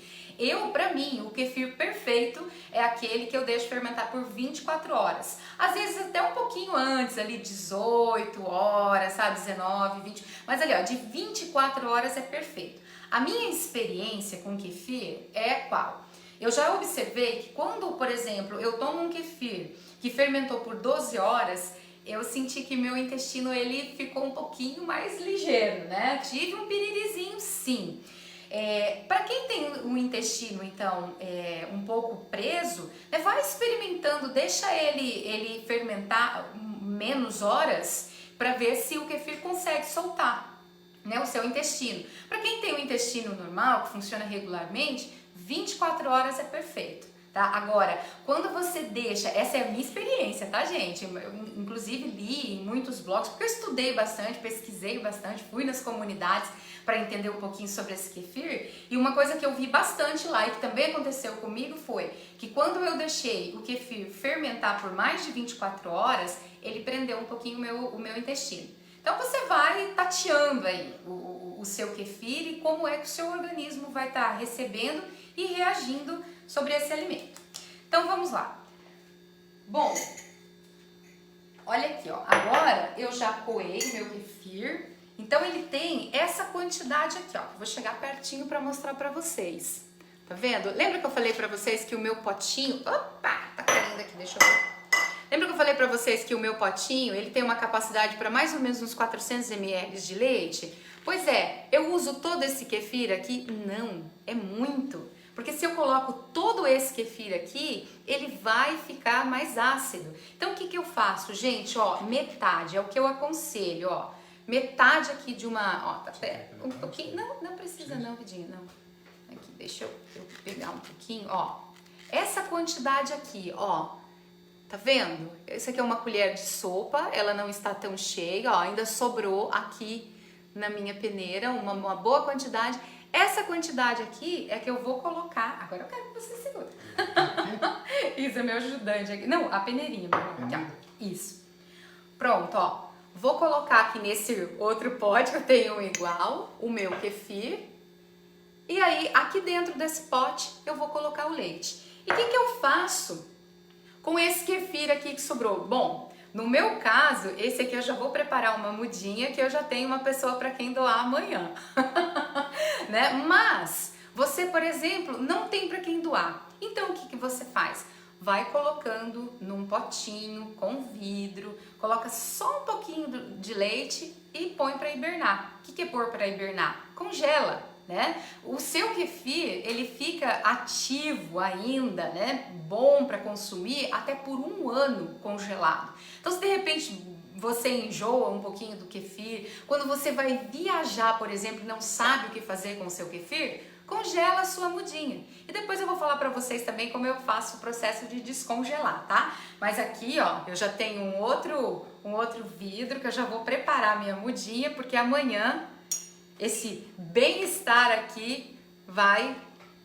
B: Para mim, o kefir perfeito é aquele que eu deixo fermentar por 24 horas. Às vezes até um pouquinho antes, ali 18 horas, sabe, 19, 20. Mas ali, ó, de 24 horas é perfeito. A minha experiência com kefir é qual? Eu já observei que quando, por exemplo, eu tomo um kefir que fermentou por 12 horas, eu senti que meu intestino ele ficou um pouquinho mais ligeiro, né? Tive um piririzinho, sim. Para quem tem um intestino, então, um pouco preso, né, vai experimentando, deixa ele fermentar menos horas para ver se o kefir consegue soltar, né, o seu intestino. Para quem tem o intestino normal, que funciona regularmente, 24 horas é perfeito, tá? Agora, quando você deixa, essa é a minha experiência, tá, gente? Eu, inclusive, li em muitos blogs, porque eu estudei bastante, pesquisei bastante, fui nas comunidades para entender um pouquinho sobre esse kefir, e uma coisa que eu vi bastante lá e que também aconteceu comigo foi que quando eu deixei o kefir fermentar por mais de 24 horas, ele prendeu um pouquinho o meu intestino. Então você vai tateando aí o seu kefir e como é que o seu organismo vai estar recebendo e reagindo sobre esse alimento. Então vamos lá. Bom, olha aqui, ó. Agora eu já coei o meu kefir. Então ele tem essa quantidade aqui, ó. Vou chegar pertinho para mostrar para vocês. Tá vendo? Lembra que eu falei para vocês que o meu potinho... Opa, tá caindo aqui, deixa eu ver. Lembra que eu falei para vocês que o meu potinho, ele tem uma capacidade para mais ou menos uns 400 ml de leite? Pois é, eu uso todo esse kefir aqui? Não, é muito. Porque se eu coloco todo esse kefir aqui, ele vai ficar mais ácido. Então o que que eu faço, gente? Ó, metade, é o que eu aconselho, ó. Metade aqui de uma... Ó, tá até um pouquinho... Não precisa não, Vidinha, não. Aqui, deixa eu pegar um pouquinho, ó. Essa quantidade aqui, ó. Tá vendo? Essa aqui é uma colher de sopa, ela não está tão cheia, ó, ainda sobrou aqui na minha peneira uma boa quantidade. Essa quantidade aqui é que eu vou colocar, agora eu quero que você segure. Isso é meu ajudante aqui. Não, a peneirinha, aqui, ó. Isso. Pronto, ó. Vou colocar aqui nesse outro pote que eu tenho igual, o meu kefir. E aí, aqui dentro desse pote, eu vou colocar o leite. E o que que eu faço com esse kefir aqui que sobrou? Bom, no meu caso, esse aqui eu já vou preparar uma mudinha que eu já tenho uma pessoa para quem doar amanhã. Né? Mas você, por exemplo, não tem para quem doar. Então o que que você faz? Vai colocando num potinho com vidro, coloca só um pouquinho de leite e põe para hibernar. O que que é pôr para hibernar? Congela. Né? O seu kefir, ele fica ativo ainda, né? Bom para consumir até por 1 ano congelado. Então, se de repente você enjoa um pouquinho do kefir, quando você vai viajar, por exemplo, e não sabe o que fazer com o seu kefir, congela a sua mudinha. E depois eu vou falar para vocês também como eu faço o processo de descongelar, tá? Mas aqui, ó, eu já tenho um outro vidro que eu já vou preparar a minha mudinha, porque amanhã esse bem-estar aqui vai,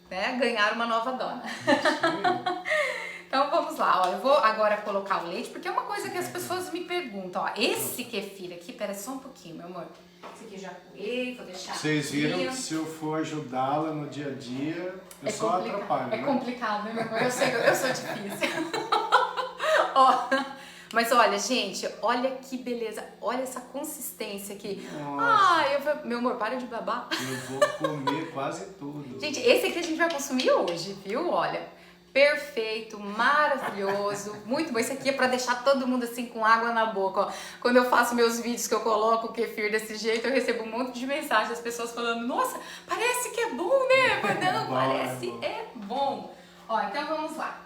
B: né, ganhar uma nova dona. Então vamos lá, ó, eu vou agora colocar o leite, porque é uma coisa que as pessoas me perguntam, ó, esse kefir aqui, pera só um pouquinho, meu amor, esse aqui já coei, vou deixar.
A: Vocês viram que se eu for ajudá-la no dia a dia, eu só atrapalho,
B: É
A: né?
B: complicado, né, meu amor? Eu sei que eu sou difícil. Ó, mas olha, gente, olha que beleza, olha essa consistência aqui.
A: Nossa.
B: Meu amor, para de babar.
A: Eu vou comer quase tudo.
B: Gente, esse aqui a gente vai consumir hoje, viu? Olha, perfeito, maravilhoso, muito bom. Esse aqui é pra deixar todo mundo assim com água na boca, ó. Quando eu faço meus vídeos que eu coloco o kefir desse jeito, eu recebo um monte de mensagens das pessoas falando: nossa, parece que é bom, né? Mas não, parece é bom. Ó, então vamos lá.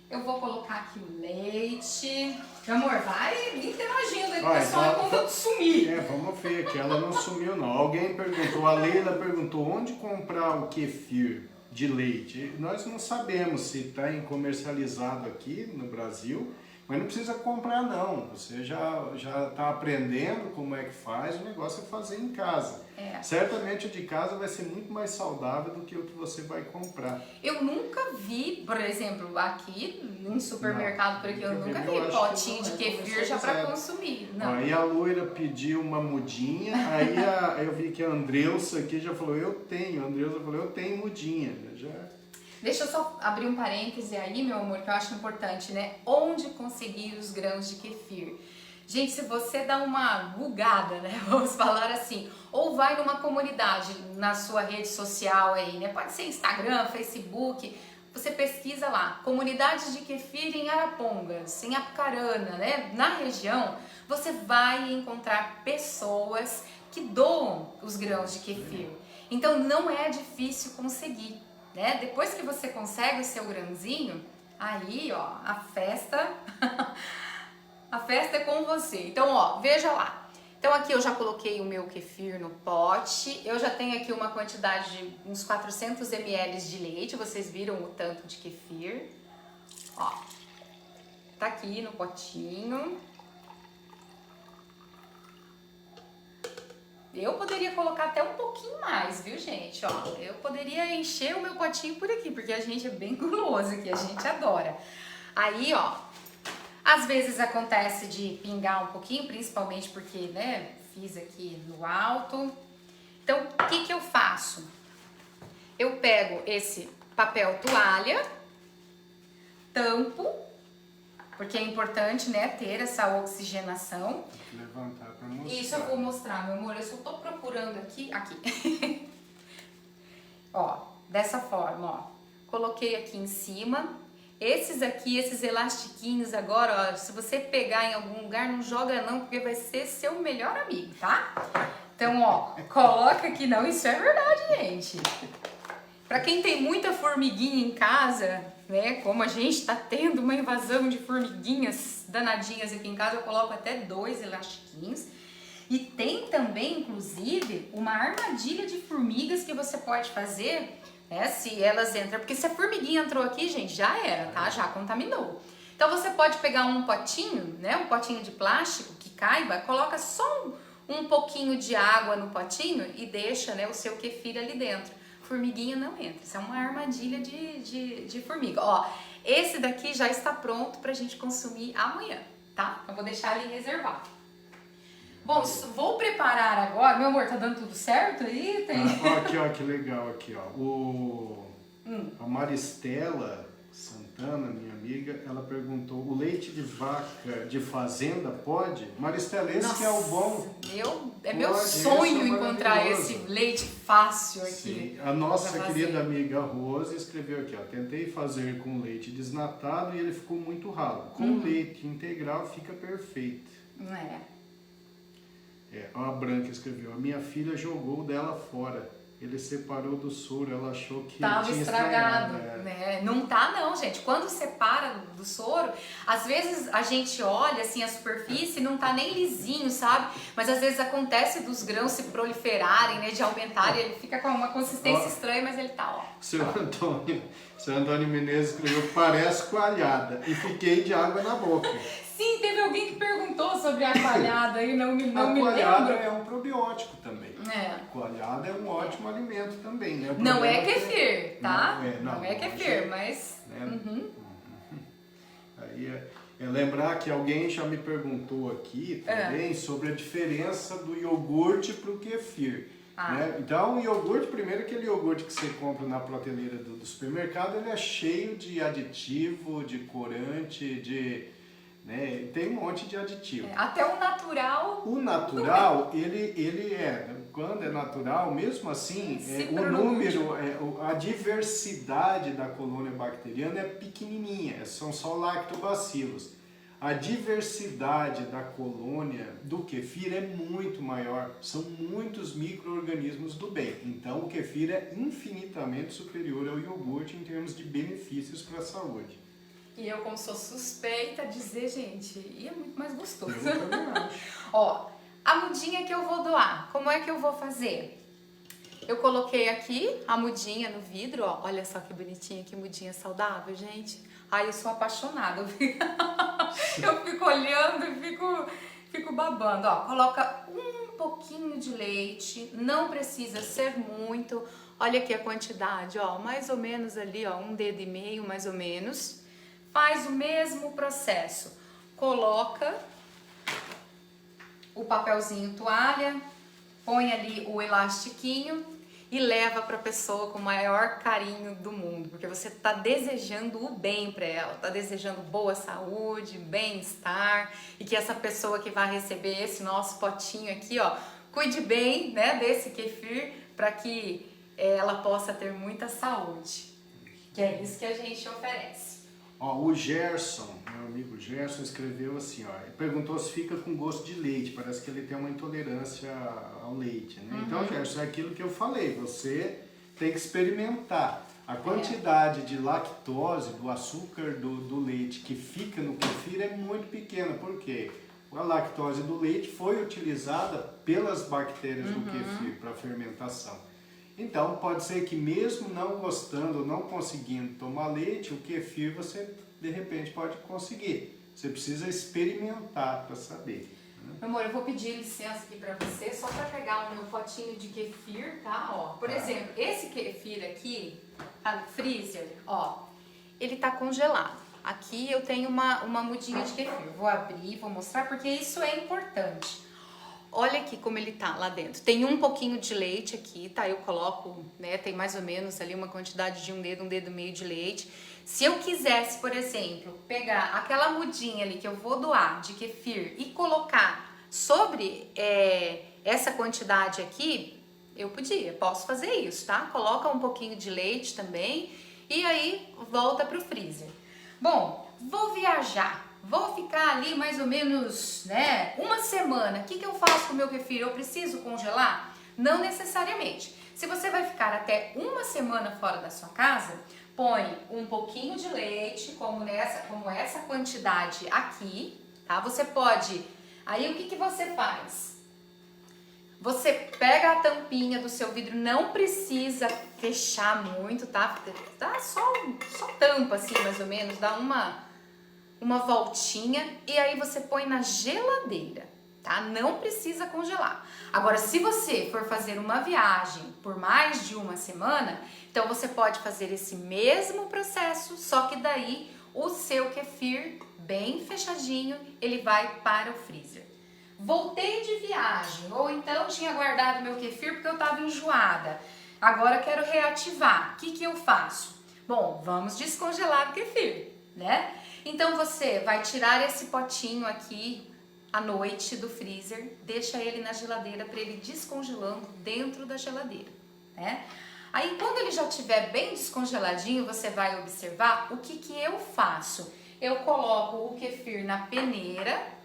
B: Eu vou colocar aqui o leite. Meu amor, vai interagindo aí com o pessoal quando eu sumir.
A: Vamos ver que ela não sumiu não. Alguém perguntou, a Leila perguntou onde comprar o kefir de leite. Nós não sabemos se está comercializado aqui no Brasil, mas não precisa comprar não. Você já está aprendendo como é que faz, o negócio é fazer em casa. Certamente o de casa vai ser muito mais saudável do que o que você vai comprar.
B: Eu nunca vi, por exemplo, aqui no supermercado, por aqui, eu nunca vi potinho de kefir já para consumir. Não.
A: Aí a loira pediu uma mudinha, aí eu vi que a Andreusa aqui já falou, eu tenho. A Andreusa falou, eu tenho mudinha.
B: Deixa eu só abrir um parêntese aí, meu amor, que eu acho importante, né? Onde conseguir os grãos de kefir? Gente, se você dá uma bugada, né? Vamos falar assim, ou vai numa comunidade na sua rede social aí, né? Pode ser Instagram, Facebook, você pesquisa lá, comunidades de kefir em Arapongas, em Apucarana, né? Na região, você vai encontrar pessoas que doam os grãos de kefir. Então não é difícil conseguir, né? Depois que você consegue o seu grãozinho, aí, ó, a festa... A festa é com você. Então, ó, veja lá. Então aqui eu já coloquei o meu kefir no pote, eu já tenho aqui uma quantidade de uns 400 ml de leite, vocês viram o tanto de kefir. Ó, tá aqui no potinho. Eu poderia colocar até um pouquinho mais, viu, gente? Ó, eu poderia encher o meu potinho por aqui, porque a gente é bem guloso aqui, a gente adora. Aí, ó, às vezes acontece de pingar um pouquinho, principalmente porque, né, fiz aqui no alto. Então, o que que eu faço? Eu pego esse papel toalha, tampo, porque é importante, né, ter essa oxigenação.
A: Tem que levantar para mostrar.
B: Isso eu vou mostrar, meu amor, eu só tô procurando aqui. Ó, dessa forma, ó. Coloquei aqui em cima. Esses aqui, esses elastiquinhos agora, ó, se você pegar em algum lugar, não joga não, porque vai ser seu melhor amigo, tá? Então, ó, coloca aqui, não, isso é verdade, gente. Pra quem tem muita formiguinha em casa, né, como a gente tá tendo uma invasão de formiguinhas danadinhas aqui em casa, eu coloco até 2 elastiquinhos. E tem também, inclusive, uma armadilha de formigas que você pode fazer, né, se elas entram. Porque se a formiguinha entrou aqui, gente, já era, tá? Já contaminou. Então você pode pegar um potinho, né, um potinho de plástico que caiba, coloca só um pouquinho de água no potinho e deixa, né, o seu kefir ali dentro. Formiguinha não entra, isso é uma armadilha de formiga. Ó, esse daqui já está pronto pra gente consumir amanhã, tá? Eu vou deixar ali reservado. Bom, vou preparar agora. Meu amor, tá dando tudo certo aí? Tem...
A: Ó, aqui, ó, que legal aqui, ó. A Maristela Santana, minha amiga, ela perguntou, o leite de vaca de fazenda pode? Maristela, esse
B: Nossa,
A: que é o bom.
B: Meu
A: Pode,
B: sonho
A: esse é
B: encontrar
A: maravilhoso.
B: esse leite fácil aqui.
A: Sim. A nossa
B: pra fazer.
A: querida amiga Rose escreveu aqui, ó, tentei fazer com leite desnatado e ele ficou muito ralo. Com leite integral fica perfeito.
B: Não é?
A: A Branca escreveu, a minha filha jogou dela fora. Ele separou do soro, ela achou que
B: Tava
A: tinha
B: estragado,
A: estragado,
B: né? Não tá não, gente. Quando separa do soro, às vezes a gente olha assim a superfície e não tá nem lisinho, sabe? Mas às vezes acontece dos grãos se proliferarem, né? De aumentarem, ele fica com uma consistência estranha, mas ele tá, ó.
A: Seu Antônio Menezes escreveu, parece coalhada. E fiquei de água na boca.
B: Sim, teve alguém que perguntou sobre a coalhada e não me
A: coalhada
B: lembro.
A: é um probiótico também.
B: É.
A: Coalhada é um ótimo alimento também, né? O
B: Não
A: problema
B: é kefir, tá?
A: Não
B: Não é kefir, mas...
A: né? Aí é lembrar que alguém já me perguntou aqui também sobre a diferença do iogurte para o kefir. Né? Então, o iogurte, primeiro, aquele iogurte que você compra na prateleira do supermercado, ele é cheio de aditivo, de corante, né? Tem um monte de aditivo.
B: Até o natural...
A: O natural, ele quando é natural, mesmo assim, o número, a diversidade da colônia bacteriana é pequenininha, são só lactobacilos. A diversidade da colônia do kefir é muito maior, são muitos micro-organismos do bem. Então o kefir é infinitamente superior ao iogurte em termos de benefícios para a saúde.
B: E eu, como sou suspeita a dizer, gente, e é muito mais gostoso.
A: Eu também acho.
B: Ó, a mudinha que eu vou doar, como é que eu vou fazer? Eu coloquei aqui a mudinha no vidro, ó, olha só que bonitinha, que mudinha saudável, gente. Ai, eu sou apaixonada, eu fico olhando e fico babando. Ó, coloca um pouquinho de leite, não precisa ser muito. Olha aqui a quantidade, ó, mais ou menos ali, ó, 1,5 dedo mais ou menos. Faz o mesmo processo, coloca o papelzinho toalha, põe ali o elastiquinho e leva para a pessoa com o maior carinho do mundo, porque você está desejando o bem para ela, está desejando boa saúde, bem-estar e que essa pessoa que vai receber esse nosso potinho aqui, ó, cuide bem, né, desse kefir para que ela possa ter muita saúde, que é isso que a gente oferece.
A: Ó, o Gerson, meu amigo Gerson, escreveu assim, ó, ele perguntou se fica com gosto de leite, parece que ele tem uma intolerância ao leite, né? Então, Gerson, é aquilo que eu falei, você tem que experimentar. A quantidade de lactose, do açúcar do leite que fica no kefir é muito pequena, por quê? a lactose do leite foi utilizada pelas bactérias do kefir para fermentação. Então, pode ser que mesmo não gostando, não conseguindo tomar leite, o kefir você, de repente, pode conseguir. Você precisa experimentar para saber.
B: Meu amor, eu vou pedir licença aqui pra você, só pra pegar o meu potinho de kefir, tá? Ó, por exemplo, esse kefir aqui, tá no freezer, ó, ele tá congelado. Aqui eu tenho uma mudinha de kefir. Vou abrir, vou mostrar, porque isso é importante. Olha aqui como ele tá lá dentro. Tem um pouquinho de leite aqui, tá? Eu coloco, né? Tem mais ou menos ali uma quantidade de um dedo e meio de leite. Se eu quisesse, por exemplo, pegar aquela mudinha ali que eu vou doar de kefir e colocar sobre essa quantidade aqui, eu podia, posso fazer isso, tá? Coloca um pouquinho de leite também e aí volta pro freezer. Bom, vou viajar, vou ficar ali mais ou menos, né, uma semana. O que eu faço com o meu kefir? Eu preciso congelar? Não necessariamente. Se você vai ficar até uma semana fora da sua casa, põe um pouquinho de leite, como essa quantidade aqui, tá? Você pode... Aí o que você faz? Você pega a tampinha do seu vidro, não precisa fechar muito, tá? Dá só tampa assim, mais ou menos, dá uma voltinha e aí você põe na geladeira, tá? Não precisa congelar. Agora, se você for fazer uma viagem por mais de uma semana, então você pode fazer esse mesmo processo, só que daí o seu kefir bem fechadinho, ele vai para o freezer. Voltei de viagem, ou então tinha guardado meu kefir porque eu estava enjoada. Agora quero reativar. O que eu faço? Bom, vamos descongelar o kefir, né? Então você vai tirar esse potinho aqui à noite do freezer, deixa ele na geladeira para ele descongelando dentro da geladeira, né? Aí quando ele já estiver bem descongeladinho, você vai observar o que eu faço. Eu coloco o kefir na peneira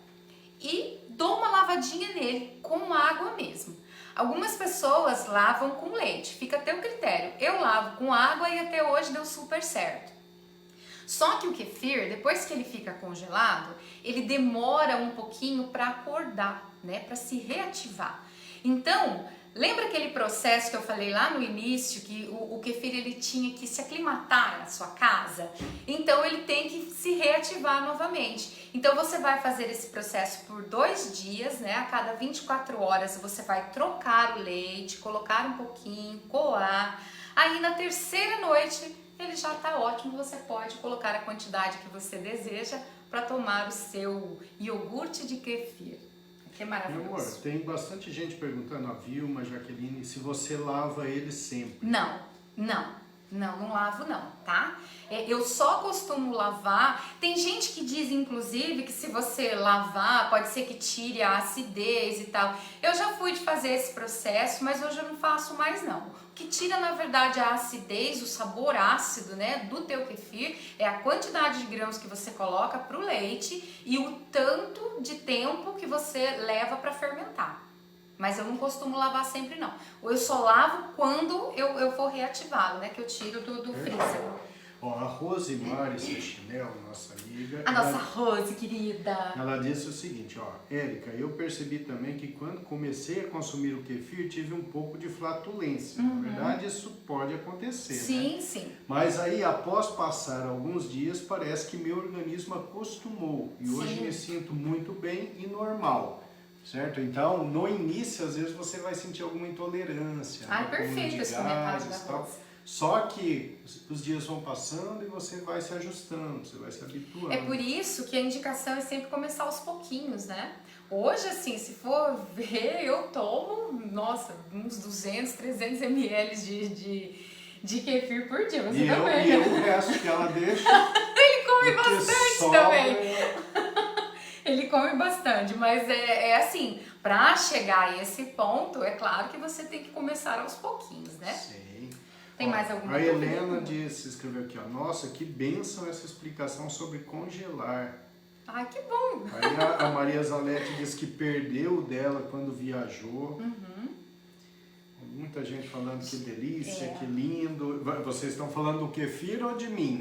B: e dou uma lavadinha nele com água mesmo. Algumas pessoas lavam com leite, fica a teu critério. Eu lavo com água e até hoje deu super certo. Só que o kefir, depois que ele fica congelado, ele demora um pouquinho para acordar, né, para se reativar. Então, lembra aquele processo que eu falei lá no início, que o kefir ele tinha que se aclimatar na sua casa? Então ele tem que se reativar novamente. Então você vai fazer esse processo por 2 dias, né? A cada 24 horas você vai trocar o leite, colocar um pouquinho, coar. Aí na terceira noite ele já está ótimo, você pode colocar a quantidade que você deseja para tomar o seu iogurte de kefir. Que maravilhoso.
A: Meu amor, tem bastante gente perguntando, a Vilma, Jaqueline, se você lava ele sempre.
B: Não lavo não, tá? Eu só costumo lavar. Tem gente que diz, inclusive, que se você lavar, pode ser que tire a acidez e tal. Eu já fui de fazer esse processo, mas hoje eu não faço mais não. O que tira, na verdade, a acidez, o sabor ácido, né, do teu kefir, é a quantidade de grãos que você coloca pro leite e o tanto de tempo que você leva para fermentar. Mas eu não costumo lavar sempre não. Eu só lavo quando eu for reativá-lo, né? Que eu tiro do freezer.
A: Ó, a Rosemary Sechinel, nossa amiga...
B: Nossa Rose, querida.
A: Ela disse o seguinte, ó, Érica, eu percebi também que quando comecei a consumir o kefir, tive um pouco de flatulência. Na verdade, isso pode acontecer,
B: sim,
A: né?
B: Sim.
A: Mas aí, após passar alguns dias, parece que meu organismo acostumou. E hoje me sinto muito bem e normal. Certo? Então, no início, às vezes você vai sentir alguma intolerância.
B: Perfeito esse comentário da Rose.
A: Só que os dias vão passando e você vai se ajustando, você vai se habituando.
B: É por isso que a indicação é sempre começar aos pouquinhos, né? Hoje, assim, se for ver, eu tomo, nossa, uns 200, 300 ml de kefir por dia. Você também.
A: E o resto que ela deixa...
B: Ele come bastante
A: sobra...
B: também. Ele come bastante, mas é assim, para chegar a esse ponto, é claro que você tem que começar aos pouquinhos, né?
A: Sim.
B: Tem mais alguma
A: coisa?
B: A
A: Helena escreveu aqui, ó, nossa, que bênção essa explicação sobre congelar.
B: Ai, que bom!
A: Aí a Maria Zalete disse que perdeu o dela quando viajou. Muita gente falando que delícia, que lindo. Vocês estão falando do kefir ou de mim?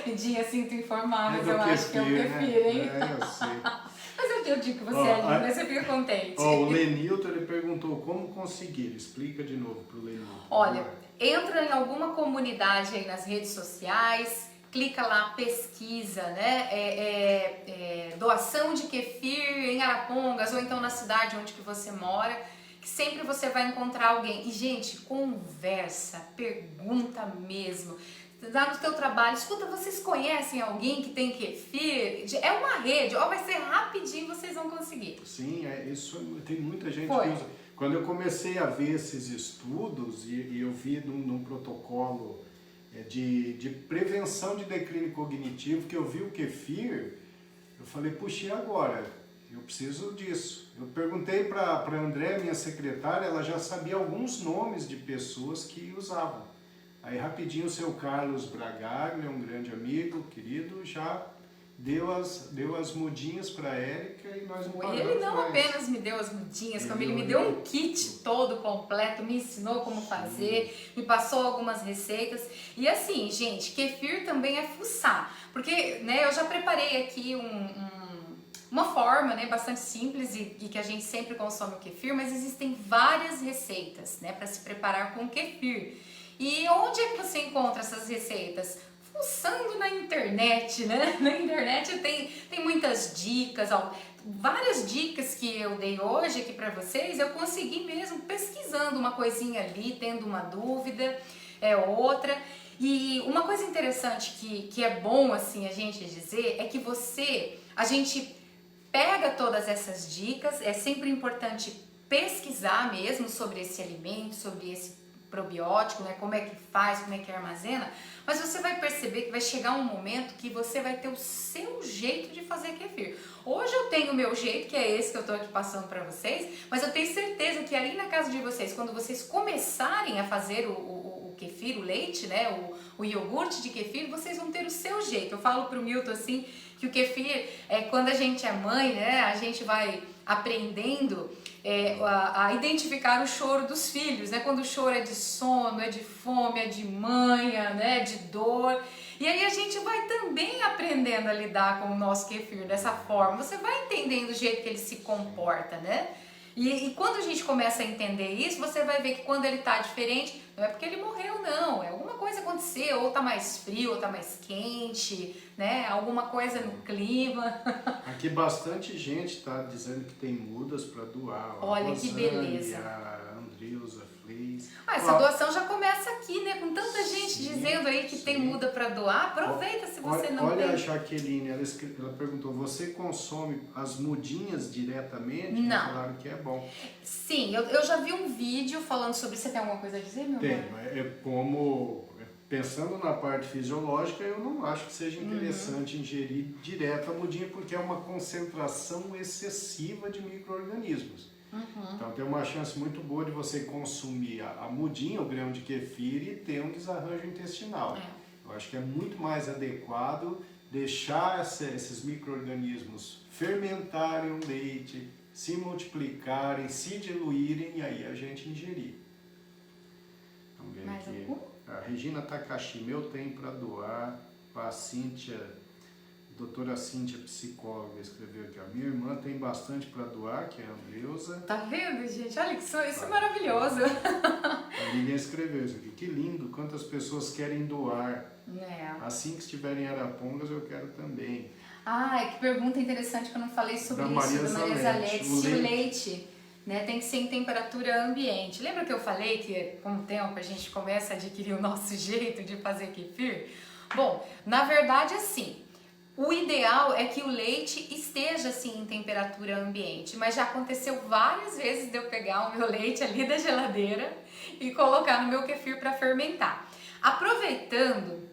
B: Lidinha, sinto informar, mas
A: do
B: eu
A: kefir,
B: acho que é o kefir,
A: né?
B: hein?
A: Eu sei.
B: eu digo que você é lindo, mas você fica contente.
A: O Lenilton, ele perguntou como conseguir. Explica de novo pro Lenilton.
B: Olha, entra em alguma comunidade aí nas redes sociais, clica lá, pesquisa, né? Doação de kefir em Arapongas ou então na cidade onde que você mora, que sempre você vai encontrar alguém. E, gente, conversa, pergunta mesmo. Lá no teu trabalho, escuta, vocês conhecem alguém que tem kefir? É uma rede, vai ser rapidinho, vocês vão conseguir.
A: Sim, isso tem muita gente
B: Foi.
A: que usa. Quando eu comecei a ver esses estudos e eu vi num protocolo de prevenção de declínio cognitivo, que eu vi o kefir, eu falei, puxa, e agora? Eu preciso disso. Eu perguntei para a André, minha secretária, ela já sabia alguns nomes de pessoas que usavam. Aí rapidinho o seu Carlos Bragaglia, um grande amigo, querido, já deu as mudinhas para a Érica e nós não paramos
B: Ele não
A: mais.
B: apenas me deu as mudinhas, como ele me deu um kit todo completo, me ensinou como fazer, me passou algumas receitas. E assim, gente, kefir também é fuçar, porque né, eu já preparei aqui uma forma, né, bastante simples e que a gente sempre consome o kefir, mas existem várias receitas, né, para se preparar com kefir. E onde é que você encontra essas receitas? Fuçando na internet, né? Na internet tem muitas dicas, várias dicas que eu dei hoje aqui para vocês, eu consegui mesmo pesquisando uma coisinha ali, tendo uma dúvida, outra. E uma coisa interessante que é bom assim a gente dizer é que a gente pega todas essas dicas, é sempre importante pesquisar mesmo sobre esse alimento, sobre esse probiótico, né? Como é que faz, como é que armazena, mas você vai perceber que vai chegar um momento que você vai ter o seu jeito de fazer kefir. Hoje eu tenho o meu jeito, que é esse que eu tô aqui passando para vocês, mas eu tenho certeza que ali na casa de vocês, quando vocês começarem a fazer o kefir, o leite, né? O iogurte de kefir, vocês vão ter o seu jeito. Eu falo pro Milton assim, que o kefir, quando a gente é mãe, né? A gente vai aprendendo a identificar o choro dos filhos, né? Quando o choro é de sono, é de fome, é de manha, né? De dor. E aí a gente vai também aprendendo a lidar com o nosso kefir dessa forma. Você vai entendendo o jeito que ele se comporta, né? E quando a gente começa a entender isso, você vai ver que quando ele tá diferente, não é porque ele morreu, não. É alguma coisa aconteceu, ou tá mais frio, ou tá mais quente, né? Alguma coisa no clima.
A: Aqui bastante gente tá dizendo que tem mudas para doar.
B: Olha que beleza.
A: A Andreusa Fleis.
B: Essa doação já começa aqui, né? Com tanta gente
A: Sim,
B: dizendo aí que tem muda para doar. Aproveita se você não tem.
A: Olha a Jaqueline, ela perguntou, você consome as mudinhas diretamente?
B: Não.
A: Falaram que é bom.
B: Sim, eu já vi um vídeo falando sobre... Você tem alguma coisa a dizer, meu amor?
A: Pensando na parte fisiológica, eu não acho que seja interessante ingerir direto a mudinha, porque é uma concentração excessiva de micro-organismos. Então tem uma chance muito boa de você consumir a mudinha, o grão de kefir, e ter um desarranjo intestinal. Eu acho que é muito mais adequado deixar esses micro-organismos fermentarem o leite, se multiplicarem, se diluírem e aí a gente ingerir. Vamos ver
B: Mais
A: aqui.
B: algum?
A: A Regina Takashi, meu tem para doar. A Cíntia, doutora Cíntia, psicóloga, escreveu aqui. A minha irmã tem bastante para doar, que é a Andreusa.
B: Tá vendo, gente? Olha que isso é maravilhoso.
A: A Lilian escreveu isso aqui. Que lindo, quantas pessoas querem doar. Assim que estiverem em Arapongas, eu quero também.
B: Que pergunta interessante que eu não falei sobre
A: Da
B: isso,
A: Maria
B: da Maria
A: Zanetti.
B: Zanetti. Se o leite, né, tem que ser em temperatura ambiente. Lembra que eu falei que com o tempo a gente começa a adquirir o nosso jeito de fazer kefir? Bom, na verdade assim, o ideal é que o leite esteja assim em temperatura ambiente, mas já aconteceu várias vezes de eu pegar o meu leite ali da geladeira e colocar no meu kefir para fermentar. Aproveitando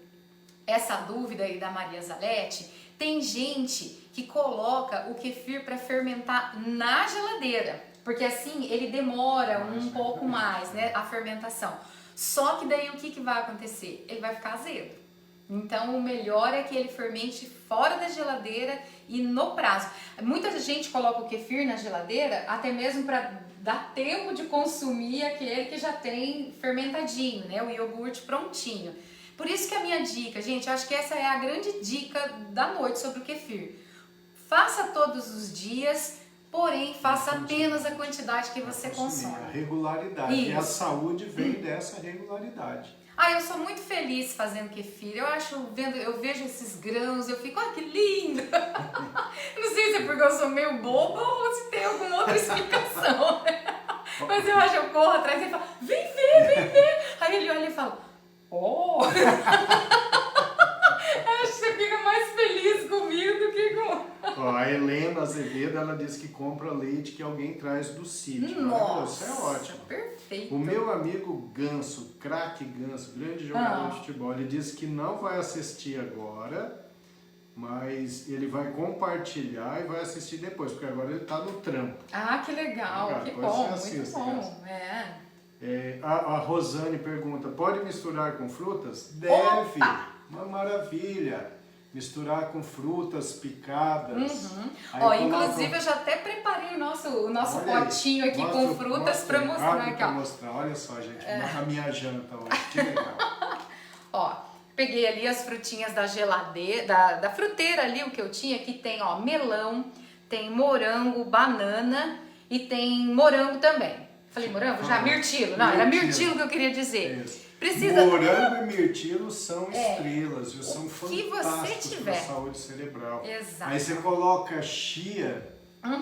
B: essa dúvida aí da Maria Zanetti, tem gente que coloca o kefir para fermentar na geladeira, porque assim ele demora um pouco mais, né, a fermentação. Só que daí o que vai acontecer? Ele vai ficar azedo. Então o melhor é que ele fermente fora da geladeira e no prazo. Muita gente coloca o kefir na geladeira até mesmo para dar tempo de consumir aquele que já tem fermentadinho, né, o iogurte prontinho. Por isso que a minha dica, gente, eu acho que essa é a grande dica da noite sobre o kefir. Faça todos os dias, porém faça apenas a quantidade que você consome.
A: A regularidade.
B: Isso.
A: E a saúde vem dessa regularidade.
B: Ah, eu sou muito feliz fazendo kefir. Eu vejo esses grãos, eu fico, que lindo! Não sei se é porque eu sou meio boba ou se tem alguma outra explicação. Mas eu acho que eu corro atrás e ele fala, vem ver! Aí ele olha e fala, oh! Acho que você fica mais feliz comigo do que com...
A: A Helena Azevedo, ela diz que compra leite que alguém traz do sítio.
B: Nossa,
A: isso é ótimo.
B: Perfeito.
A: O meu amigo Ganso, craque Ganso, grande jogador de futebol, ele disse que não vai assistir agora, mas ele vai compartilhar e vai assistir depois, porque agora ele está no trampo.
B: Ah, que legal, que bom, muito bom.
A: A Rosane pergunta, pode misturar com frutas? Deve, uma maravilha. Misturar com frutas picadas.
B: Inclusive eu já até preparei o nosso potinho aqui com frutas para mostrar aqui.
A: Olha só, gente, a minha janta hoje, que legal.
B: Peguei ali as frutinhas da geladeira, da fruteira ali, o que eu tinha, que tem melão, tem morango, banana e tem morango também. Falei morango? Já, mirtilo. Não, era mirtilo que eu queria dizer.
A: Isso.
B: Precisa...
A: Morango e mirtilo são estrelas, viu? São fantásticos para a saúde cerebral.
B: Exato.
A: Aí você coloca chia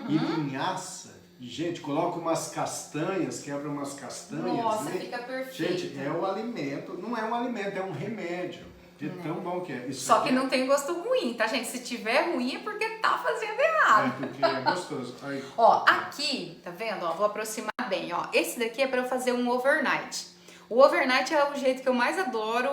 A: e linhaça. Gente, coloca umas castanhas, quebra umas castanhas.
B: Nossa, fica perfeito.
A: Gente, é o alimento. Não é um alimento, é um remédio. De tão bom que é. Isso
B: só que não tem gosto ruim, tá, gente? Se tiver ruim é porque tá fazendo errado.
A: É porque é gostoso. Aí,
B: aqui, tá vendo? Vou aproximar bem. Esse daqui é para eu fazer um overnight. O overnight é o jeito que eu mais adoro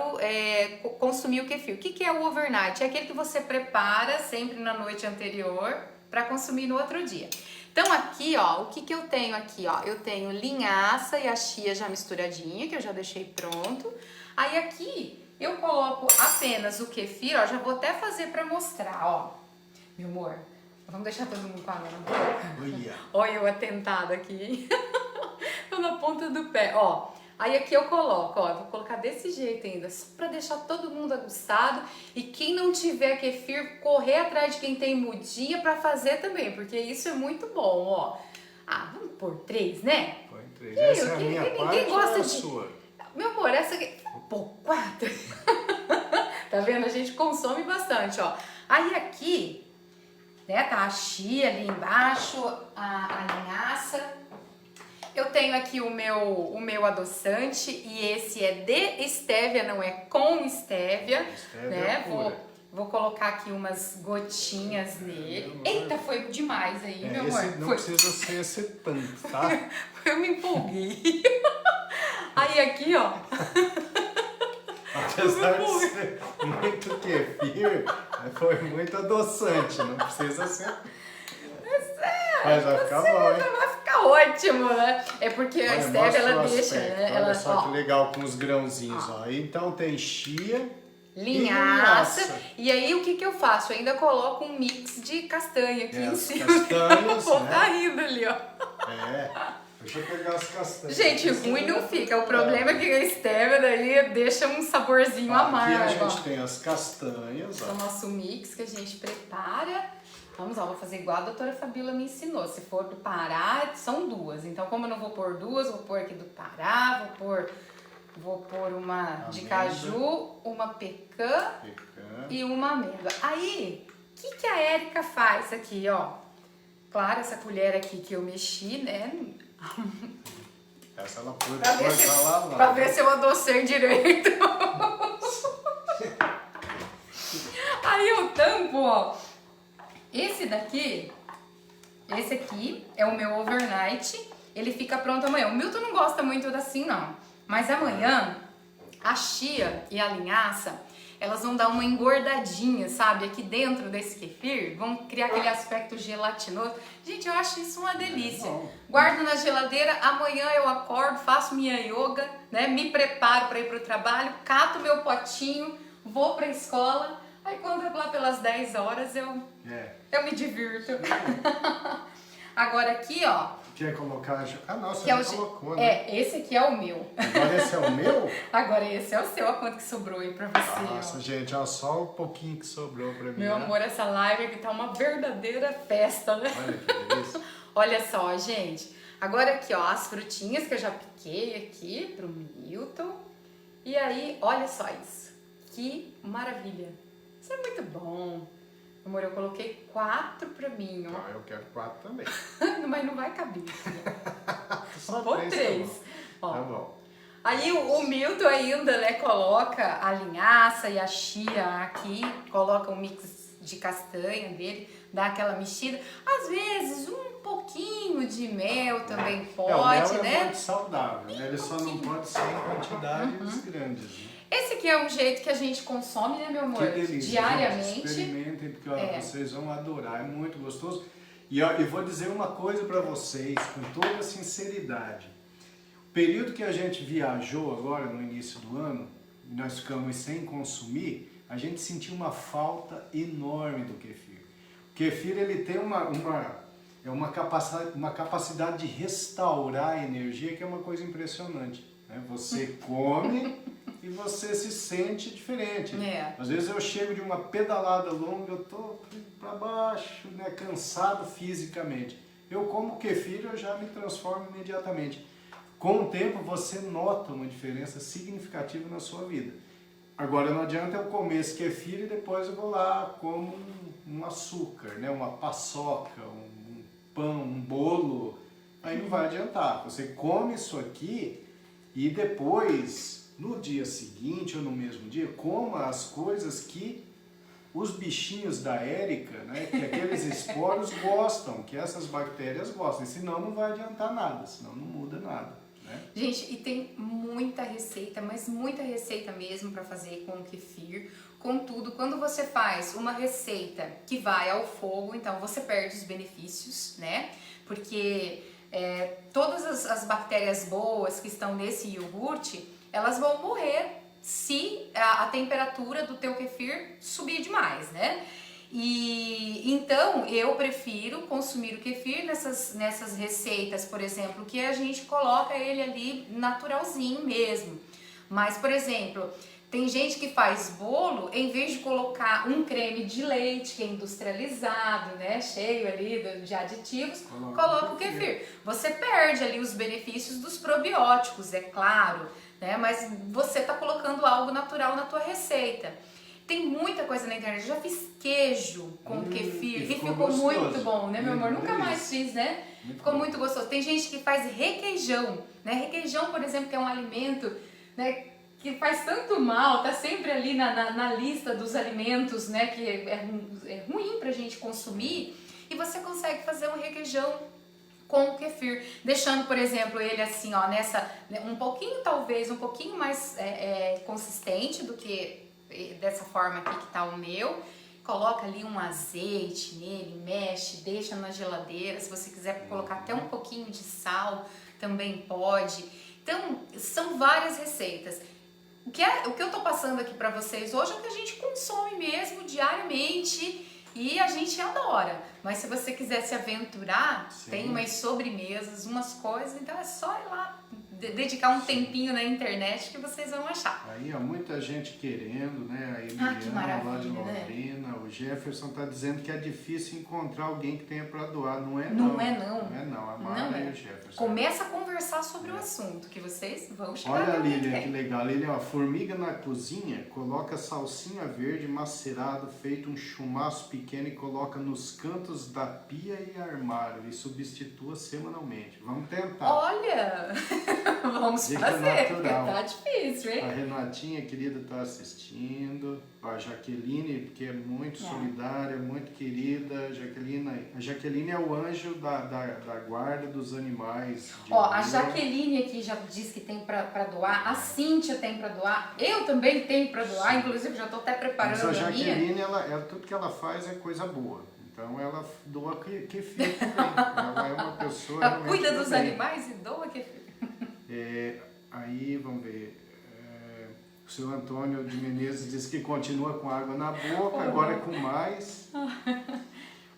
B: consumir o kefir. O que é o overnight? É aquele que você prepara sempre na noite anterior para consumir no outro dia. Então aqui, o que eu tenho aqui? Eu tenho linhaça e a chia já misturadinha, que eu já deixei pronto. Aí aqui eu coloco apenas o kefir, já vou até fazer para mostrar, Meu amor, vamos deixar todo mundo com a mão na boca. Olha eu atentada aqui. Tô na ponta do pé, Aí aqui eu coloco, eu vou colocar desse jeito ainda, só pra deixar todo mundo aguçado. E quem não tiver kefir, correr atrás de quem tem mudinha pra fazer também, porque isso é muito bom, vamos pôr 3, né?
A: Põe 3. Essa é a minha parte,
B: ninguém gosta
A: ou é a
B: de...
A: sua?
B: Meu amor, essa aqui... Pô, 4. Tá vendo? A gente consome bastante, Aí aqui, né, tá a chia ali embaixo, a linhaça. Eu tenho aqui o meu adoçante e esse é de estévia, não é com estévia, né? Vou colocar aqui umas gotinhas nele. Eita, foi demais aí, meu amor.
A: Não precisa ser esse tanto, tá?
B: Eu me empolguei. Aí aqui,
A: Apesar de ser muito kefir, foi muito adoçante, não precisa ser. Mas vai ficar bom, hein?
B: Vai ficar ótimo, né? É porque a estévia, ela deixa, né?
A: Olha só que legal com os grãozinhos, Então tem chia,
B: linhaça. E aí o que eu faço? Eu ainda coloco um mix de castanha aqui em cima.
A: Castanhas,
B: O povo tá rindo ali,
A: Deixa eu pegar as castanhas.
B: Gente, ruim não fica. O problema é que a estévia daí deixa um saborzinho amargo.
A: Aqui a gente tem as castanhas,
B: o nosso mix que a gente prepara. Vamos lá, vou fazer igual a doutora Fabíola me ensinou. Se for do Pará, são 2. Então, como eu não vou pôr 2, vou pôr aqui do Pará, vou pôr uma de caju, uma pecan e uma amêndoa. Aí, o que a Érica faz aqui, Claro, essa colher aqui que eu mexi, né?
A: Essa ela pode cortar lá.
B: Pra ver se eu adocei direito. Aí eu tampo, Esse aqui é o meu overnight, ele fica pronto amanhã. O Milton não gosta muito assim, não. Mas amanhã, a chia e a linhaça, elas vão dar uma engordadinha, sabe? Aqui dentro desse kefir, vão criar aquele aspecto gelatinoso. Gente, eu acho isso uma delícia. Guardo na geladeira, amanhã eu acordo, faço minha yoga, né? Me preparo para ir pro trabalho, cato meu potinho, vou pra escola. Aí quando é lá pelas 10 horas eu me divirto. Agora aqui,
A: Quer colocar? Ah, nossa,
B: Que é
A: já
B: o,
A: colocou, né?
B: esse aqui é o meu.
A: Agora esse é o meu?
B: Agora esse é o seu, a quanto que sobrou aí pra você,
A: Nossa,
B: ó.
A: gente, olha só o pouquinho que sobrou pra mim.
B: Meu
A: né?
B: amor, essa live aqui tá uma verdadeira festa, né?
A: Olha que delícia.
B: Olha só, gente. Agora aqui, ó, as frutinhas que eu já piquei aqui pro Milton. E aí, olha só isso. Que maravilha. Isso é muito bom. Amor, eu coloquei 4 pra mim, ó.
A: Ah, eu quero 4 também.
B: Mas não vai caber.
A: Só
B: Vou
A: 3,
B: 3.
A: tá
B: Ó.
A: bom. Tá bom.
B: Aí o Milton ainda, né, coloca a linhaça e a chia aqui, coloca um mix de castanha dele, dá aquela mexida. Às vezes um pouquinho de mel também pode,
A: o mel
B: né?
A: é muito saudável, né? Ele só não pode ser em quantidades grandes. Né?
B: Esse aqui é um jeito que a gente consome, né, meu amor?
A: Que delícia,
B: Diariamente.
A: gente, experimentem, porque ó, vocês vão adorar, é muito gostoso. E ó, eu vou dizer uma coisa para vocês, com toda sinceridade. O período que a gente viajou agora, no início do ano, nós ficamos sem consumir, a gente sentiu uma falta enorme do kefir. O kefir, ele tem uma capacidade de restaurar a energia, que é uma coisa impressionante. Né? Você come e você se sente diferente. Às vezes eu chego de uma pedalada longa, eu tô para baixo, né, cansado fisicamente. Eu como kefir, eu já me transformo imediatamente. Com o tempo você nota uma diferença significativa na sua vida. Agora não adianta eu comer esse kefir e depois eu vou lá como um açúcar, né, uma paçoca, um pão, um bolo. Aí não vai adiantar. Você come isso aqui e depois, no dia seguinte ou no mesmo dia, coma as coisas que os bichinhos da Érica, né, que aqueles esporos gostam, que essas bactérias gostam. Senão não vai adiantar nada, senão não muda nada. Né?
B: Gente, e tem muita receita, mas muita receita mesmo para fazer com o kefir. Contudo, quando você faz uma receita que vai ao fogo, então você perde os benefícios, né? Porque todas as bactérias boas que estão nesse iogurte, elas vão morrer se a temperatura do teu kefir subir demais, né? E então eu prefiro consumir o kefir nessas receitas, por exemplo, que a gente coloca ele ali naturalzinho mesmo. Mas, por exemplo, tem gente que faz bolo, em vez de colocar um creme de leite que é industrializado, né, cheio ali de aditivos, coloca o kefir. Você perde ali os benefícios dos probióticos, é claro, né, mas você está colocando algo natural na tua receita. Tem muita coisa na internet, eu já fiz queijo com kefir e ficou muito bom, né, meu amor? Nunca mais fiz, né? Ficou muito gostoso. Tem gente que faz requeijão, né? Requeijão, por exemplo, que é um alimento, né, que faz tanto mal, tá sempre ali na lista dos alimentos, né, que é ruim pra gente consumir, e você consegue fazer um requeijão com o kefir, deixando, por exemplo, ele assim, ó, um pouquinho, talvez, um pouquinho mais consistente do que dessa forma aqui que tá o meu. Coloca ali um azeite nele, mexe, deixa na geladeira. Se você quiser colocar até um pouquinho de sal, também pode. Então, são várias receitas. O que eu tô passando aqui pra vocês hoje é o que a gente consome mesmo diariamente e a gente adora. Mas se você quiser se aventurar, tem umas sobremesas, umas coisas, então é só ir lá dedicar um tempinho na internet que vocês vão achar.
A: Aí há muita gente querendo, né? A Emiliana lá de Londrina, né? O Jefferson tá dizendo que é difícil encontrar alguém que tenha para doar. Não é não.
B: Não é não.
A: Não é não, a Mara e o Jefferson.
B: Começa a conversar sobre o assunto, que vocês vão chegar.
A: Olha a Lilian, que legal. Lilian, ó, formiga na cozinha, coloca salsinha verde macerado, feito um chumaço pequeno e coloca nos cantos da pia e armário e substitua semanalmente. Vamos tentar.
B: Olha! Vamos fazer, porque tá difícil, hein?
A: A Renatinha, querida, tá assistindo. A Jaqueline, que é muito solidária, muito querida. A Jaqueline é o anjo da guarda dos animais.
B: Ó, a Jaqueline aqui já disse que tem pra doar. A Cíntia tem pra doar. Eu também tenho pra doar. Inclusive, já tô até preparando a minha.
A: Mas a Jaqueline, tudo que ela faz é coisa boa. Então, ela doa kefir também. Ela é uma pessoa...
B: Ela cuida dos animais e doa kefir.
A: Aí, vamos ver... O seu Antônio de Menezes disse que continua com água na boca, agora é com mais.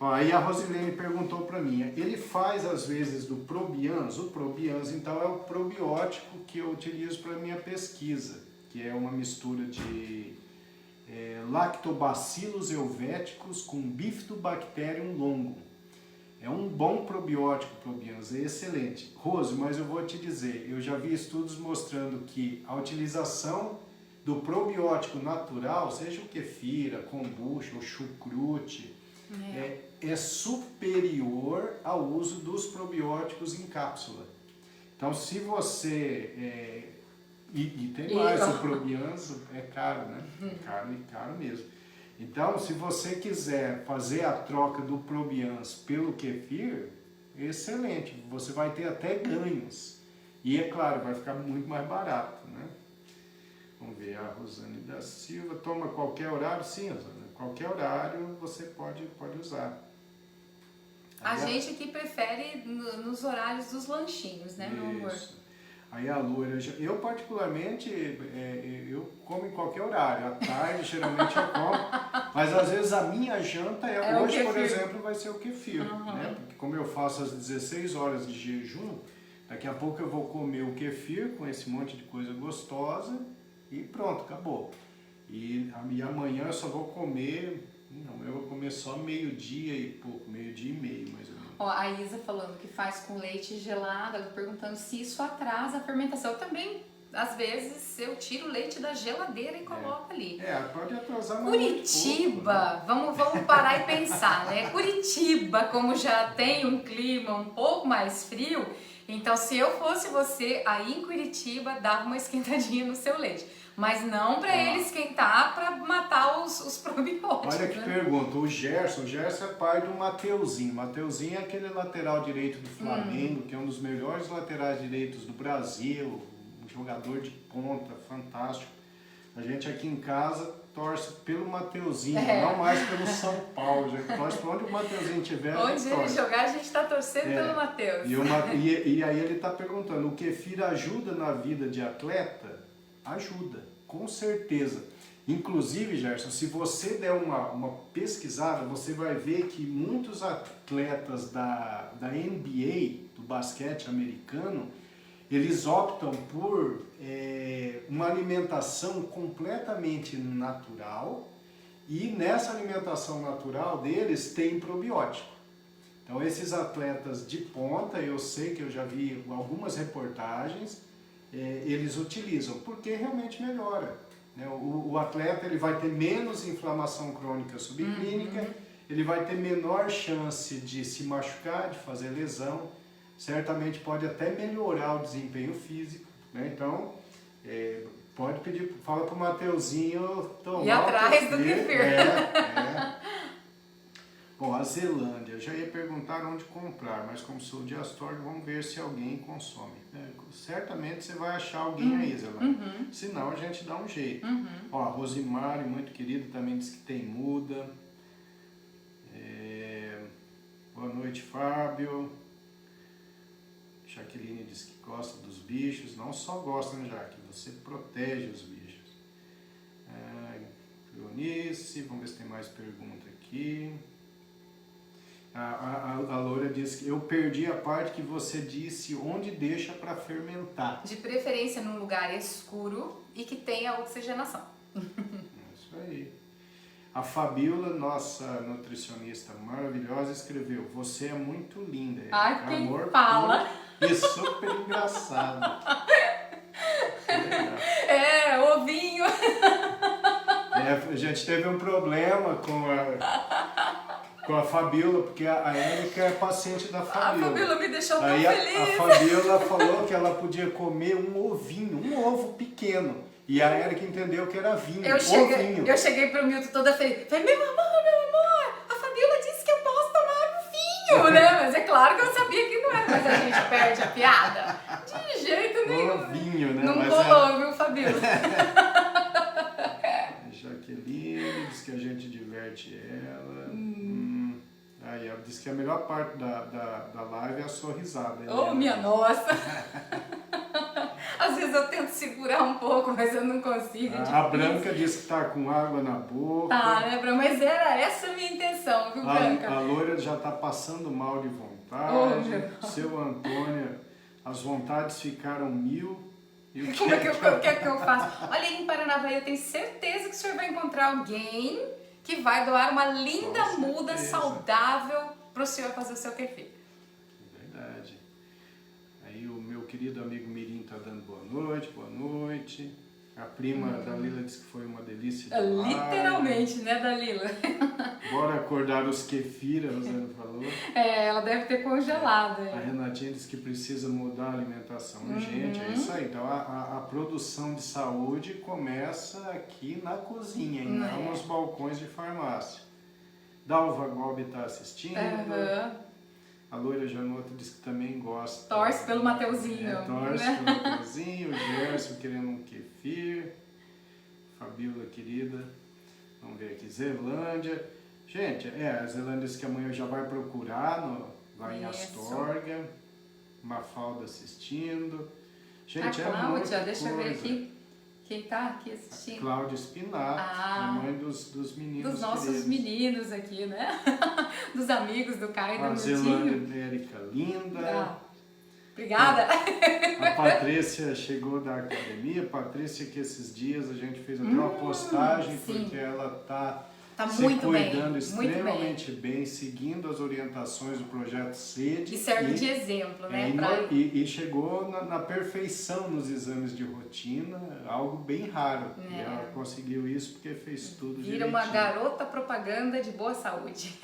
A: Ó, aí a Rosilene perguntou para mim, ele faz às vezes do Probians, o Probians então é o probiótico que eu utilizo para minha pesquisa, que é uma mistura de Lactobacillus helvéticos com Bifidobacterium longum. É um bom probiótico, Probians, é excelente. Rose, mas eu vou te dizer, eu já vi estudos mostrando que a utilização do probiótico natural, seja o kefir, a kombucha, o chucrute, é superior ao uso dos probióticos em cápsula. Então, se você... E tem mais, o Probians é caro, né? Caro mesmo. Então, se você quiser fazer a troca do Probians pelo kefir, excelente, você vai ter até ganhos. E é claro, vai ficar muito mais barato, né? Vamos ver, a Rosane da Silva, toma qualquer horário? Sim, Rosane, qualquer horário você pode usar.
B: A gente aqui prefere nos horários dos lanchinhos, né, meu amor?
A: Aí a loira, eu particularmente, eu como em qualquer horário, à tarde geralmente eu como, mas às vezes a minha janta hoje, por exemplo, vai ser o kefir, né? Porque como eu faço às 16 horas de jejum, daqui a pouco eu vou comer o kefir com esse monte de coisa gostosa e pronto, acabou. E amanhã eu só vou comer, eu vou comer só meio-dia e pouco, meio-dia e meio mais ou menos.
B: Ó, a Isa falando que faz com leite gelado, ela perguntando se isso atrasa a fermentação. Eu também, às vezes, eu tiro o leite da geladeira e coloco ali.
A: Pode atrasar mais
B: Curitiba,
A: pouco, né?
B: vamos parar e pensar, né? Curitiba, como já tem um clima um pouco mais frio, então se eu fosse você, aí em Curitiba, dava uma esquentadinha no seu leite. Mas não para ele esquentar para matar os probióticos.
A: Olha que
B: né?
A: pergunta, o Gerson é pai do Mateuzinho. Mateuzinho é aquele lateral direito do Flamengo, que é um dos melhores laterais direitos do Brasil, um jogador de ponta, fantástico. A gente aqui em casa torce pelo Mateuzinho, não mais pelo São Paulo. A gente torce para onde o Mateuzinho estiver.
B: Onde ele jogar, a gente está torcendo pelo Mateus.
A: E aí ele está perguntando, o kefir ajuda na vida de atleta? Ajuda, com certeza. Inclusive, Gerson, se você der uma pesquisada, você vai ver que muitos atletas da NBA, do basquete americano, eles optam por uma alimentação completamente natural e nessa alimentação natural deles tem probiótico. Então esses atletas de ponta, eu sei que eu já vi algumas reportagens, eles utilizam, porque realmente melhora. Né? O atleta ele vai ter menos inflamação crônica subclínica, ele vai ter menor chance de se machucar, de fazer lesão, certamente pode até melhorar o desempenho físico. Né? Então, pode pedir, fala para o Mateuzinho tomar
B: e atrás do kefir.
A: Bom, a Zelândia, eu já ia perguntar onde comprar, mas como sou de Astorga, vamos ver se alguém consome. Certamente você vai achar alguém aí, Zelândia. Senão a gente dá um jeito. Ó, a Rosimari, muito querida, também diz que tem muda. Boa noite, Fábio. Jaqueline diz que gosta dos bichos. Não só gosta, né, Jaque? Você protege os bichos. Eunice, vamos ver se tem mais pergunta aqui. A Loura disse que eu perdi a parte que você disse onde deixa para fermentar.
B: De preferência num lugar escuro e que tenha oxigenação.
A: Isso aí. A Fabiola, nossa nutricionista maravilhosa, escreveu: você é muito linda.
B: Quem
A: amor
B: fala.
A: E super engraçado.
B: Ovinho.
A: A gente teve um problema com a Fabiola, porque a Érica é paciente da Fabiola.
B: A Fabiola me deixou tão
A: feliz.
B: A
A: Fabiola falou que ela podia comer um ovinho, um ovo pequeno. E a Érica entendeu que era vinho, ovinho.
B: Eu cheguei pro Milton toda feliz. Falei, meu amor, a Fabiola disse que eu posso tomar um vinho, né? Mas é claro que eu sabia que não era. Mas a gente perde a piada. De jeito nenhum.
A: Ovinho, né?
B: Não colou, viu, Fabiola?
A: Jaqueline diz que a gente diverte ela. Aí ela disse que a melhor parte da live é a sua risada.
B: Minha nossa! A Às vezes eu tento segurar um pouco, mas eu não consigo.
A: A Branca disse que tá com água na boca.
B: Tá, né, Branca? Mas era essa a minha intenção, viu, Branca?
A: A loira já tá passando mal de vontade.
B: Oh, meu.
A: Seu Antônio, as vontades ficaram 1000. E o
B: Como é que eu faço? Olha, aí em Paranavaí eu tenho certeza que o senhor vai encontrar alguém que vai doar uma linda
A: Com
B: muda
A: certeza.
B: saudável para o senhor fazer o seu kefir.
A: Verdade. Aí o meu querido amigo Mirim tá dando boa noite, boa noite. A prima da Lila disse que foi uma delícia de live.
B: Literalmente, né, Dalila?
A: Bora acordar os kefir, a Rosana falou.
B: Ela deve ter congelado.
A: A Renatinha disse que precisa mudar a alimentação. Gente, é isso aí. Então a produção de saúde começa aqui na cozinha, e não nos balcões de farmácia. Dalva Gobi está assistindo. A Loira Janota disse que também gosta.
B: Torce pelo Mateuzinho.
A: Torce pelo Mateuzinho. O Gerson querendo um kefir. Fabiola querida. Vamos ver aqui. Zelândia. Gente, a Zelândia disse que amanhã já vai procurar lá em Astorga. Mafalda assistindo. Gente,
B: a Cláudia,
A: muita
B: deixa eu
A: coisa.
B: ver aqui. Quem tá aqui assistindo?
A: Cláudia Spinato, mãe dos meninos.
B: Dos nossos
A: queridos.
B: meninos aqui, né? Dos amigos do Caio e do
A: A
B: Miltinho.
A: Zelândia Érica linda.
B: Obrigada.
A: A Patrícia chegou da academia. Patrícia, que esses dias a gente fez até uma postagem,
B: sim.
A: porque ela tá se
B: muito
A: cuidando
B: bem,
A: extremamente bem, seguindo as orientações do projeto SED.
B: E serve de exemplo, né?
A: E chegou na perfeição nos exames de rotina, algo bem raro. E ela conseguiu isso porque fez tudo direitinho.
B: Vira uma garota propaganda de boa saúde.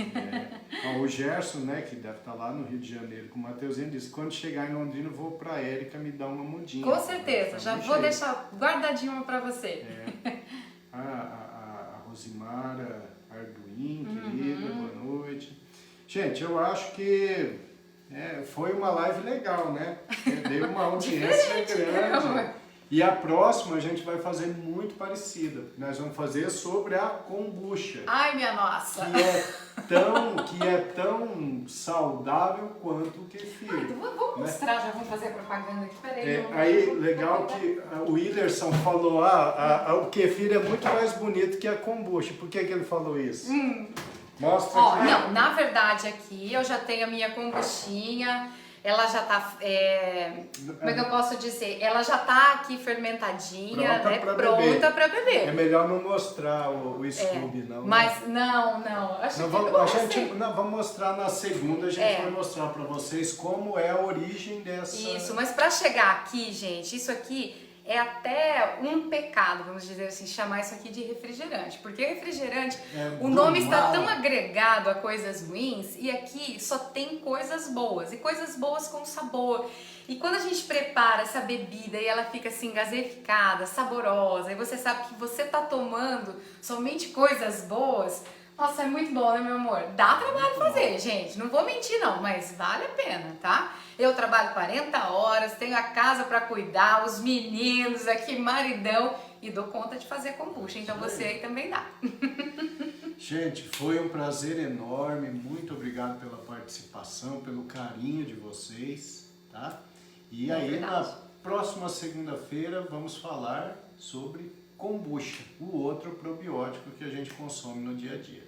A: O Gerson, né, que deve estar lá no Rio de Janeiro com o Mateuzinho, disse: quando chegar em Londrina, eu vou pra Érica me dar uma mudinha.
B: Com certeza, já vou deixar guardadinho uma pra você.
A: A Rosimara Arduin, querida, boa noite. Gente, eu acho que foi uma live legal, né? Deu uma audiência grande. E a próxima a gente vai fazer muito parecida. Nós vamos fazer sobre a kombucha.
B: Ai, minha nossa!
A: Que é tão saudável quanto o kefir.
B: Então vamos mostrar, já vamos fazer a propaganda aqui. Peraí.
A: Aí, legal que o Willerson falou, o kefir é muito mais bonito que a kombucha. Por que ele falou isso? Mostra aqui.
B: Não, na verdade aqui eu já tenho a minha kombuchinha. Ela já tá, como é que eu posso dizer? Ela já tá aqui fermentadinha, pronta pra beber.
A: É melhor não mostrar o Scooby, não.
B: Mas não.
A: Vamos mostrar na segunda, a gente vai mostrar pra vocês como é a origem dessa...
B: Isso, mas pra chegar aqui, gente, isso aqui é até um pecado, vamos dizer assim, chamar isso aqui de refrigerante. Porque refrigerante, o nome está tão agregado a coisas ruins e aqui só tem coisas boas. E coisas boas com sabor. E quando a gente prepara essa bebida e ela fica assim gaseificada, saborosa, e você sabe que você está tomando somente coisas boas... Nossa, é muito bom, né, meu amor? Dá trabalho fazer, gente. Não vou mentir, não, mas vale a pena, tá? Eu trabalho 40 horas, tenho a casa pra cuidar, os meninos aqui, maridão, e dou conta de fazer kombucha. Então você aí também dá.
A: Gente, foi um prazer enorme. Muito obrigado pela participação, pelo carinho de vocês, tá? E aí, na próxima segunda-feira, vamos falar sobre kombucha, o outro probiótico que a gente consome no dia a dia.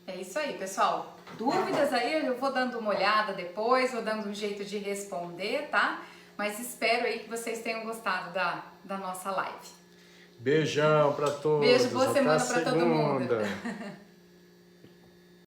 B: É isso aí, pessoal. Dúvidas aí, eu vou dando uma olhada depois, vou dando um jeito de responder, tá? Mas espero aí que vocês tenham gostado da nossa live.
A: Beijão pra todos.
B: Beijo, boa semana pra todo mundo.
A: Segunda.